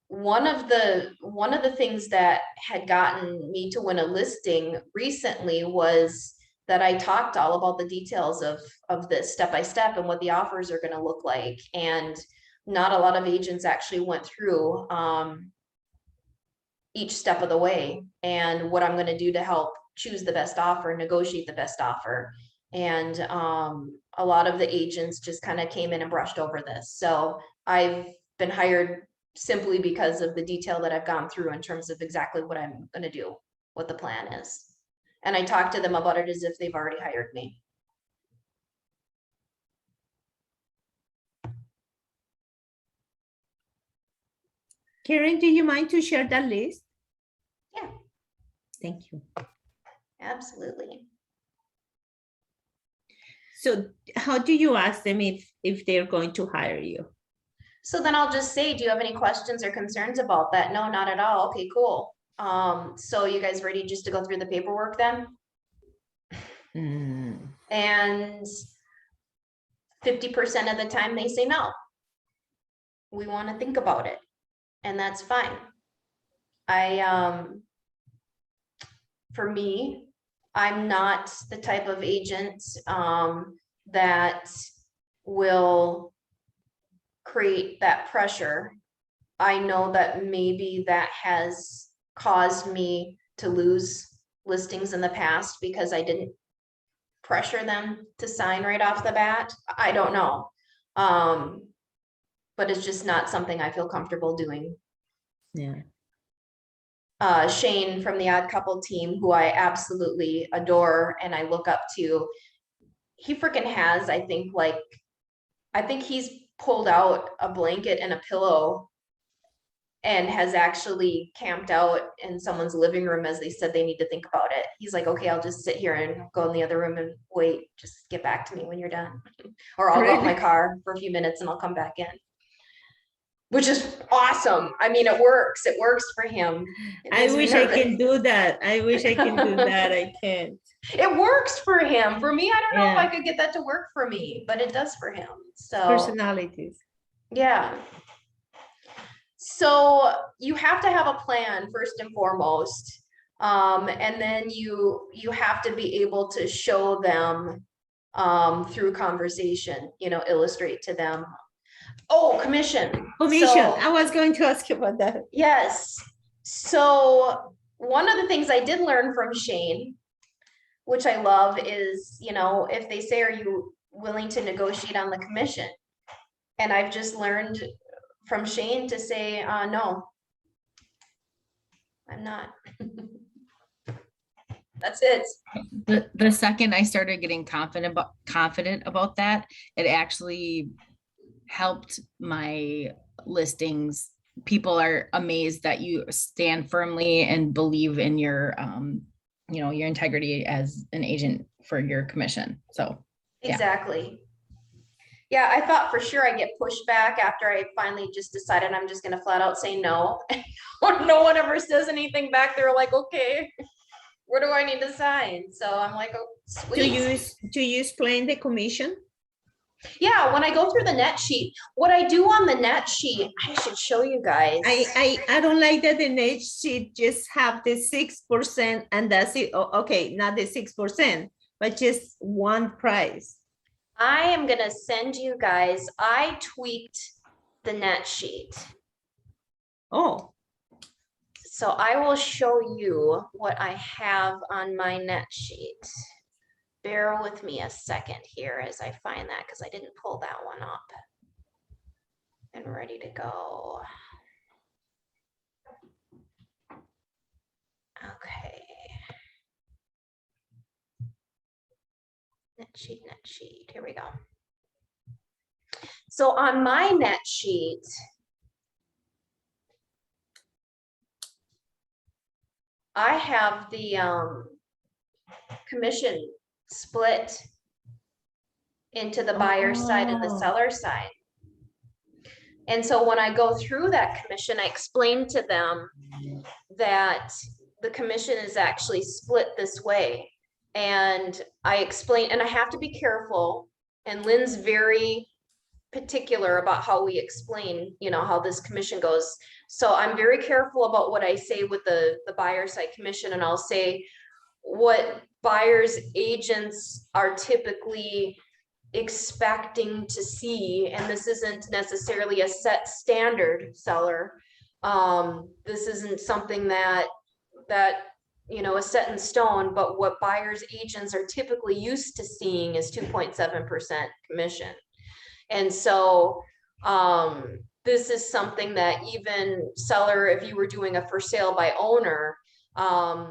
One of the things that had gotten me to win a listing recently was that I talked all about the details of this step by step and what the offers are going to look like. And not a lot of agents actually went through each step of the way and what I'm going to do to help choose the best offer, negotiate the best offer. And a lot of the agents just kind of came in and brushed over this. So I've been hired simply because of the detail that I've gone through in terms of exactly what I'm going to do, what the plan is. And I talk to them about it as if they've already hired me. Karen, do you mind to share that list? Yeah. Thank you. Absolutely. So how do you ask them if they're going to hire you? So then I'll just say, do you have any questions or concerns about that? No, not at all. Okay, cool. So you guys ready just to go through the paperwork then? And 50% of the time they say no. We want to think about it, and that's fine. For me, I'm not the type of agent that will create that pressure. I know that maybe that has caused me to lose listings in the past because I didn't pressure them to sign right off the bat. I don't know. But it's just not something I feel comfortable doing. Yeah. Shane from the Odd Couple team, who I absolutely adore and I look up to, he freaking has, I think he's pulled out a blanket and a pillow and has actually camped out in someone's living room as they said they need to think about it. He's like, okay, I'll just sit here and go in the other room and wait, just get back to me when you're done. Or I'll go out in my car for a few minutes and I'll come back in. Which is awesome. I mean, it works for him. It I makes me wish I nervous. can do that. I wish I can do that. I can't. It works for him. For me, I don't know if Yeah. I could get that to work for me, but it does for him. So Personalities. yeah. So you have to have a plan first and foremost. And then you have to be able to show them through conversation, you know, illustrate to them. Oh, commission. Commission. So- I was going to ask you about that. Yes. So one of the things I did learn from Shane, which I love, is, you know, if they say, are you willing to negotiate on the commission? And I've just learned from Shane to say, no, I'm not. That's it. The second I started getting confident about that, it actually helped my listings. People are amazed that you stand firmly and believe in your, you know, your integrity as an agent for your commission. So yeah. Exactly. Yeah, I thought for sure I'd get pushback after I finally just decided I'm just gonna flat out say no. No one ever says anything back. They're like, okay, where do I need to sign? So I'm like, oh, sweet. Do you explain the commission? Yeah, when I go through the net sheet, what I do on the net sheet, I should show you guys. I don't like that the net sheet just have the 6% and that's it. Okay, not the 6%, but just one price. I am gonna send you guys, I tweaked the net sheet. Oh, So I will show you what I have on my net sheet. Bear with me a second here as I find that, because I didn't pull that one up. And ready to go. Okay. Net sheet, here we go. So on my net sheet, I have the commission split into the buyer's side and the Oh. seller's side. And so when I go through that commission, I explain to them that the commission is actually split this way. And I explain, and I have to be careful, and Lynn's very particular about how we explain, you know, how this commission goes. So I'm very careful about what I say with the buyer side commission, and I'll say what buyers agents are typically expecting to see, and this isn't necessarily a set standard, seller. This isn't something that you know is set in stone, but what buyers agents are typically used to seeing is 2.7% commission. And so this is something that even seller, if you were doing a for sale by owner,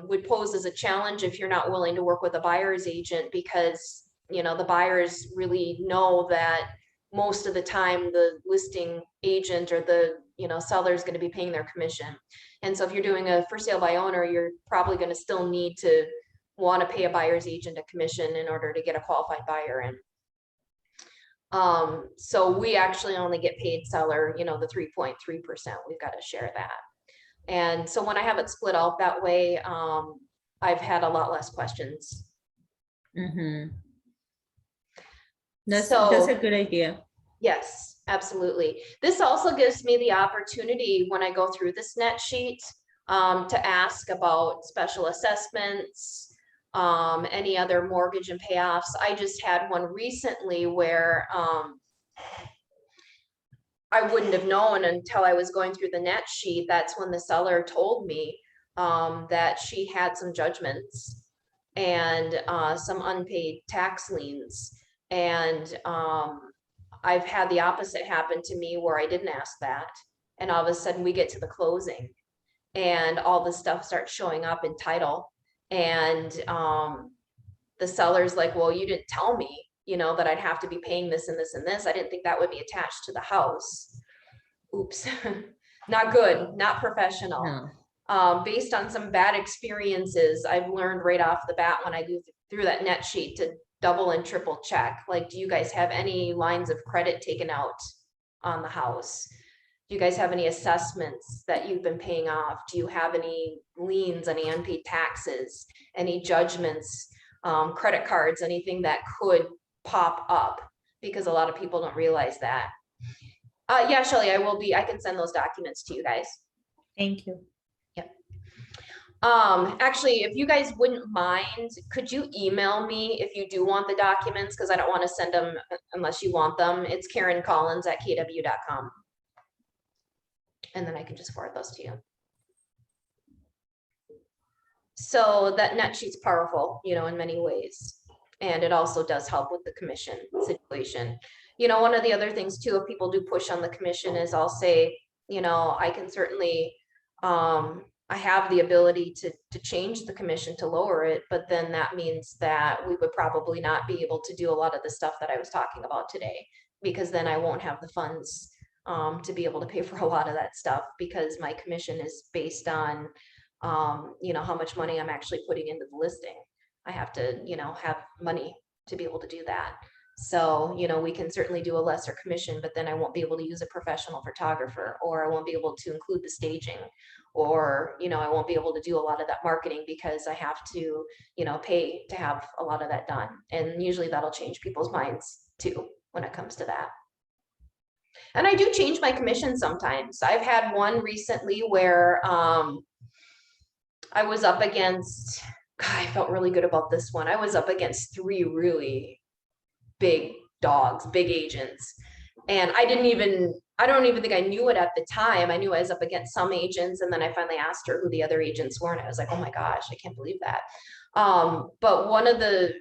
would pose as a challenge if you're not willing to work with a buyer's agent, because you know the buyers really know that most of the time the listing agent or the seller is going to be paying their commission. And so if you're doing a for sale by owner, you're probably going to still need to want to pay a buyer's agent a commission in order to get a qualified buyer in. So we actually only get paid seller, the 3.3%. We've got to share that. And so when I have it split out that way, I've had a lot less questions. Mm-hmm. That's So- a good idea. Yes, absolutely. This also gives me the opportunity when I go through this net sheet to ask about special assessments, any other mortgage and payoffs. I just had one recently where I wouldn't have known until I was going through the net sheet. That's when the seller told me that she had some judgments and some unpaid tax liens. And I've had the opposite happen to me where I didn't ask that. And all of a sudden we get to the closing and all this stuff starts showing up in title. And the seller's like, well, you didn't tell me, that I'd have to be paying this and this and this. I didn't think that would be attached to the house. Oops, not good, not professional. No. Based on some bad experiences, I've learned right off the bat when I go through that net sheet to double and triple check. Like, do you guys have any lines of credit taken out on the house? Do you guys have any assessments that you've been paying off? Do you have any liens, any unpaid taxes, any judgments, credit cards, anything that could pop up? Because a lot of people don't realize that. Yeah, Shelly, I can send those documents to you guys. Thank you. Actually, if you guys wouldn't mind, could you email me if you do want the documents? Because I don't want to send them unless you want them. It's KarenCollins@kw.com. And then I can just forward those to you. So that net sheet's powerful, in many ways. And it also does help with the commission situation. One of the other things too, if people do push on the commission, is I'll say, I can certainly, I have the ability to change the commission to lower it, but then that means that we would probably not be able to do a lot of the stuff that I was talking about today, because then I won't have the funds to be able to pay for a lot of that stuff, because my commission is based on, how much money I'm actually putting into the listing. I have to, have money to be able to do that. So, we can certainly do a lesser commission, but then I won't be able to use a professional photographer, or I won't be able to include the staging, or, I won't be able to do a lot of that marketing because I have to, pay to have a lot of that done. And usually that'll change people's minds too, when it comes to that. And I do change my commission sometimes. I've had one recently where I was up against, God, I felt really good about this one. I was up against 3 really big dogs, big agents. And I don't even think I knew it at the time. I knew I was up against some agents, and then I finally asked her who the other agents were, and I was like, oh my gosh, I can't believe that. But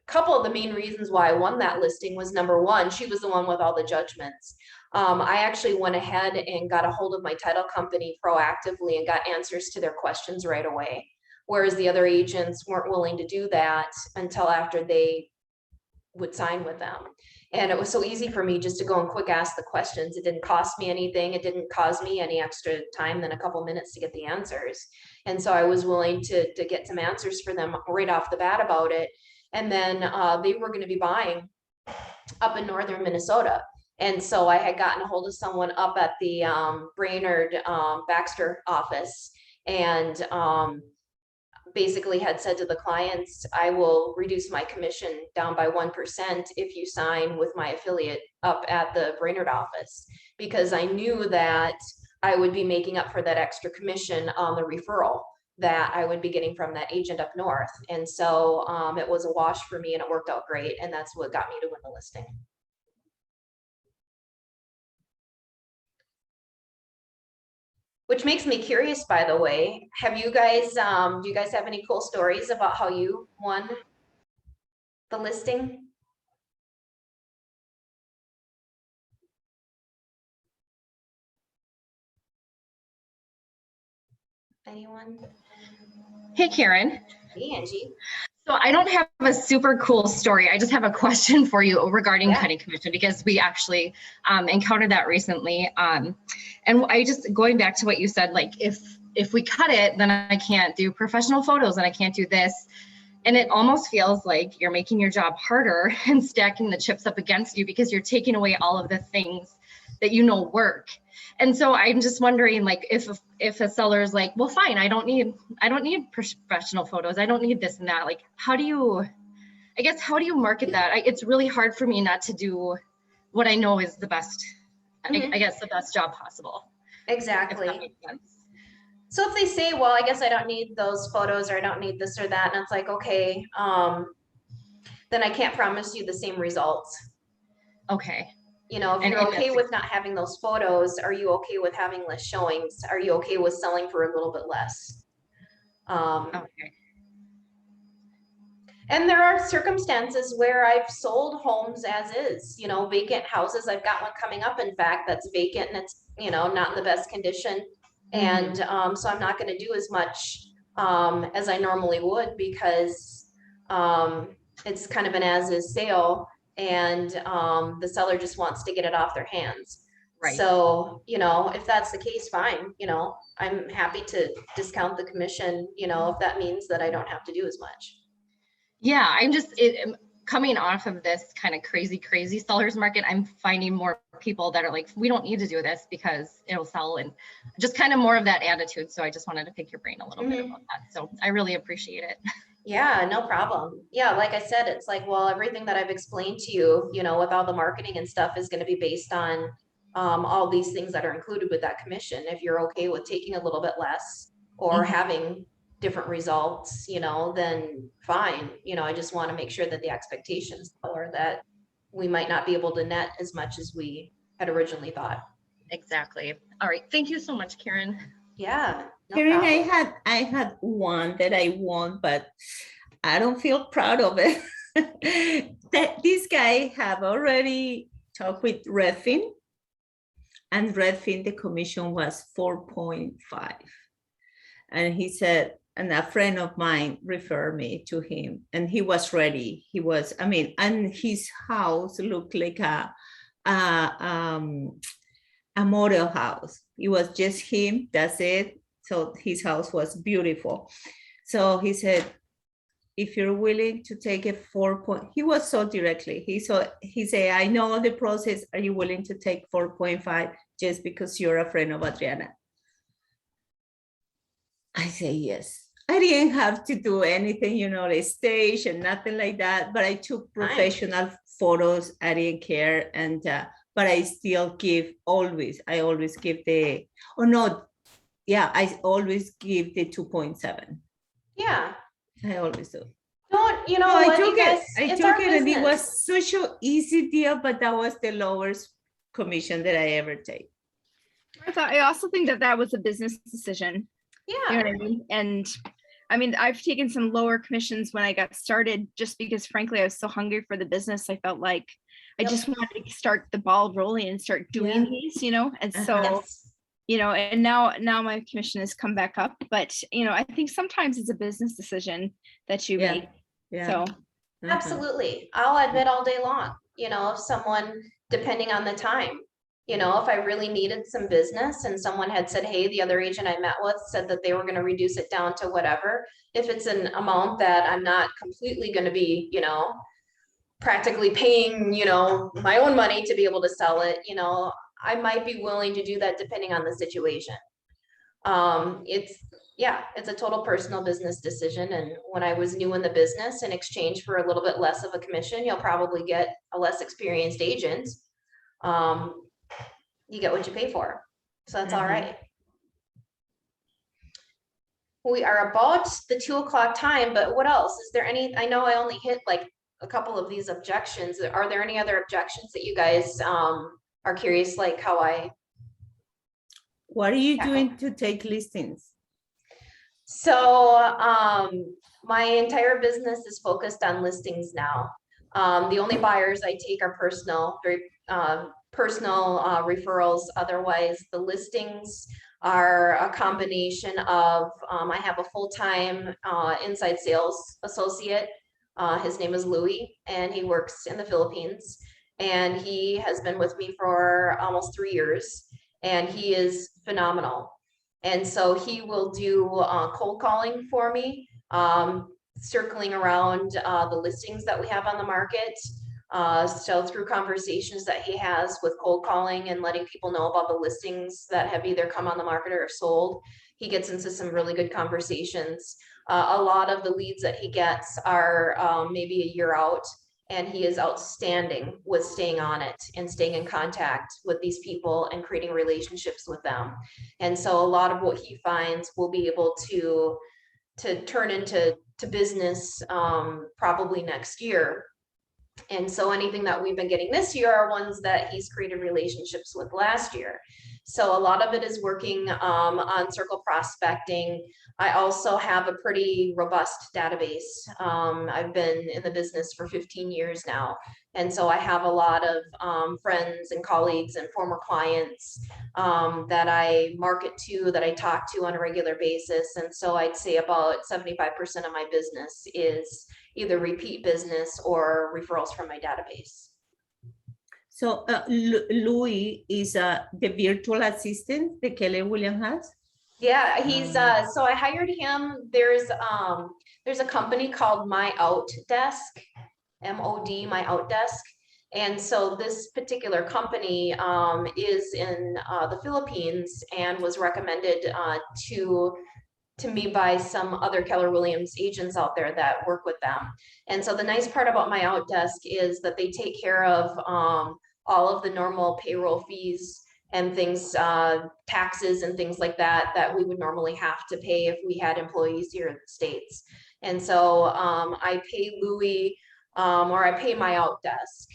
couple of the main reasons why I won that listing was, number one, she was the one with all the judgments. I actually went ahead and got a hold of my title company proactively and got answers to their questions right away. Whereas the other agents weren't willing to do that until after they would sign with them. And it was so easy for me just to go and quick ask the questions. It didn't cost me anything. It didn't cause me any extra time than a couple minutes to get the answers. And so I was willing to get some answers for them right off the bat about it. And then they were going to be buying up in northern Minnesota. And so I had gotten a hold of someone up at the Brainerd Baxter office, and basically had said to the clients, I will reduce my commission down by 1% if you sign with my affiliate up at the Brainerd office, because I knew that I would be making up for that extra commission on the referral that I would be getting from that agent up north. And so it was a wash for me, and it worked out great. And that's what got me to win the listing. Which makes me curious, by the way, have you guys, do you guys have any cool stories about how you won the listing? Anyone? Hey, Karen. Hey, Angie. So I don't have a super cool story. I just have a question for you regarding Yeah. cutting commission, because we actually encountered that recently. And I just, going back to what you said, like if we cut it, then I can't do professional photos and I can't do this. And it almost feels like you're making your job harder and stacking the chips up against you, because you're taking away all of the things that you know work. And so I'm just wondering, like, if a seller is like, well, fine, I don't need professional photos, I don't need this and that. Like, how do you market that? It's really hard for me not to do what I know is the best, I guess the best job possible. If Exactly. that makes sense. So if they say, well, I guess I don't need those photos, or I don't need this or that, and it's like, okay, then I can't promise you the same results. Okay. You know, if And you're okay that's- with not having those photos, are you okay with having less showings? Are you okay with selling for a little bit less? Okay. And there are circumstances where I've sold homes as is, you know, vacant houses. I've got one coming up, in fact, that's vacant, and it's, you know, not in the best condition. And so I'm not going to do as much as I normally would, because it's kind of an as-is sale, and the seller just wants to get it off their hands. Right. So, you know, if that's the case, fine, you know, I'm happy to discount the commission, you know, if that means that I don't have to do as much. Yeah, I'm just coming off of this kind of crazy seller's market. I'm finding more people that are like, we don't need to do this because it'll sell, and just kind of more of that attitude. So I just wanted to pick your brain a little bit about that. So I really appreciate it. Yeah, no problem. Yeah, like I said, it's like, well, everything that I've explained to you, you know, with all the marketing and stuff is going to be based on all these things that are included with that commission. If you're okay with taking a little bit less or having different results, you know, then fine. You know, I just want to make sure that the expectations are that we might not be able to net as much as we had originally thought. Exactly. All right. Thank you so much, Karen. Yeah. No Karen, problem. I had one that I won, but I don't feel proud of it. That this guy have already talked with Redfin, and Redfin, the commission was 4.5. And he said, and a friend of mine referred me to him, and he was ready. He was, I mean, and his house looked like a model house. It was just him, that's it. So his house was beautiful. So he said, if you're willing to take a 4 he was so directly, he said, I know the process. Are you willing to take 4.5 just because you're a friend of Adriana? I say, yes. I didn't have to do anything, you know, the stage and nothing like that, but I took professional photos, I didn't care, and but I still give I always give the, oh no, yeah, I always give the 2.7. Yeah, I always do. don't, you No, know I what, took you guys, it. I it's took our it, and it was business. such an easy deal, but that was the lowest commission that I ever take. I also think that that was a business decision. You know Yeah, what I mean? And I mean, I've taken some lower commissions when I got started, just because frankly, I was so hungry for the business. I felt like I Yep. just wanted to start the ball rolling and start doing Yeah. these, you know? And so, yes, you know, and now my commission has come back up, but you know, I think sometimes it's a business decision that you Yeah. make. Yeah. So, Uh-huh. absolutely. I'll admit all day long, you know, if someone, depending on the time, you know, if I really needed some business and someone had said, hey, the other agent I met with said that they were gonna reduce it down to whatever, if it's an amount that I'm not completely gonna be, you know, practically paying, you know, my own money to be able to sell it, you know, I might be willing to do that depending on the situation. It's, yeah, it's a total personal business decision. And when I was new in the business, in exchange for a little bit less of a commission, you'll probably get a less experienced agent. You get what you pay for. So that's all Mhm. right. We are about the 2 o'clock time, but what else? Is there any, I know I only hit like a couple of these objections. Are there any other objections that you guys are curious, like how I? What are you Yeah. doing to take listings? So my entire business is focused on listings now. The only buyers I take are personal, very personal referrals. Otherwise, the listings are a combination of, I have a full-time inside sales associate. His name is Louis, and he works in the Philippines. And he has been with me for almost 3 years, and he is phenomenal. And so he will do cold calling for me, circling around the listings that we have on the market. So through conversations that he has with cold calling and letting people know about the listings that have either come on the market or sold, he gets into some really good conversations. A lot of the leads that he gets are maybe a year out, and he is outstanding with staying on it and staying in contact with these people and creating relationships with them. And so a lot of what he finds will be able to turn into business probably next year. And so anything that we've been getting this year are ones that he's created relationships with last year. So a lot of it is working on circle prospecting. I also have a pretty robust database. I've been in the business for 15 years now. And so I have a lot of friends and colleagues and former clients that I market to, that I talk to on a regular basis. And so I'd say about 75% of my business is either repeat business or referrals from my database. So Louis is the virtual assistant that Keller Williams has? Yeah, he's so I hired him. There's a company called My Out Desk, MOD, My Out Desk. And so this particular company is in the Philippines and was recommended to me by some other Keller Williams agents out there that work with them. And so the nice part about My Out Desk is that they take care of all of the normal payroll fees and things, taxes and things like that, that we would normally have to pay if we had employees here in the States. And so I pay Louis, or I pay My Out Desk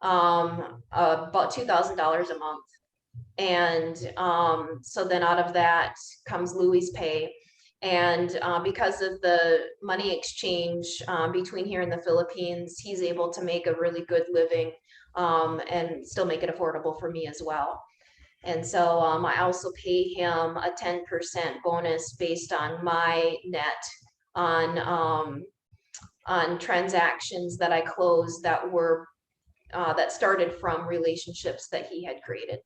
about $2,000 a month. And so then out of that comes Louis' pay. And because of the money exchange between here and the Philippines, he's able to make a really good living and still make it affordable for me as well. And so I also pay him a 10% bonus based on my net on transactions that I closed that were that started from relationships that he had created.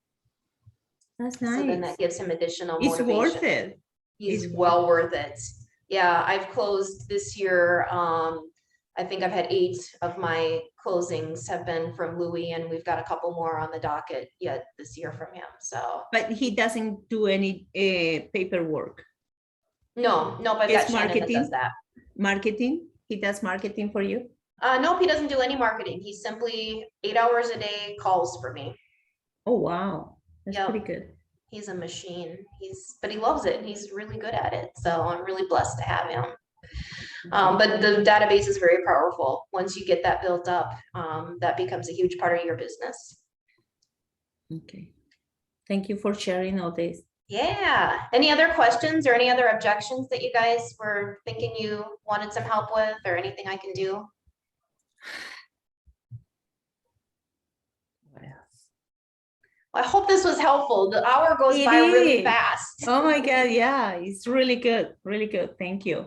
That's So then nice. that gives him additional It's motivation. worth it. He's It's well worth it. Yeah, I've closed this year. I think I've had 8 of my closings have been from Louis, and we've got a couple more on the docket yet this year from him. So But he doesn't do any paperwork. no, I've got It's Shannon that does marketing. that. Marketing? He does marketing for you? Nope, he doesn't do any marketing. He simply 8 hours a day calls for me. Oh, wow. That's Yep. pretty good. He's a machine. But he loves it. He's really good at it. So I'm really blessed to have him. But the database is very powerful. Once you get that built up, that becomes a huge part of your business. Okay. Thank you for sharing all this. Yeah. Any other questions or any other objections that you guys were thinking you wanted some help with or anything I can do? What else? I hope this was helpful. The hour goes It by really is. fast. Oh my God, yeah, it's really good, really good. Thank you.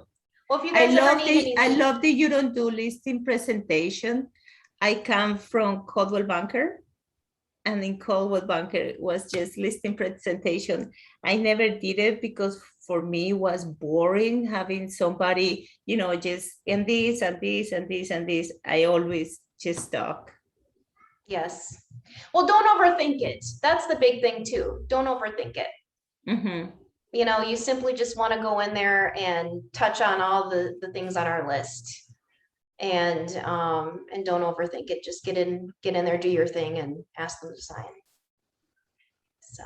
Well, if you I guys ever love need I anything, love that you don't do listing presentation. I come from Coldwell Banker, and in Coldwell Banker it was just listing presentation. I never did it because for me it was boring having somebody, you know, just in this and this and this and this. I always just talk. yes. Well, don't overthink it. That's the big thing too. Don't overthink it. Mhm. You know, you simply just want to go in there and touch on all the things on our list. And don't overthink it. Just get in there, do your thing and ask them to sign. So,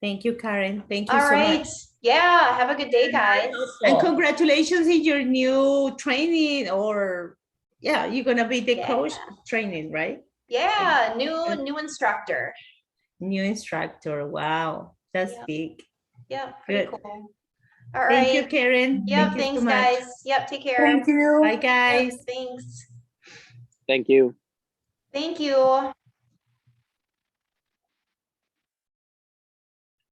Thank you, Karen. Thank you all so right. much. Yeah, have a good day, guys. And congratulations in your new training, or yeah, you're gonna be the Yeah. coach training, right? Yeah, new instructor. New instructor. Wow, that's Yeah. big. Yeah, pretty Good. cool. All Thank you, right. Karen. Yep, Thank you thanks, so much. guys. Yep, take care. Thank you. Bye, Yep, guys. thanks. Thank you. Thank you.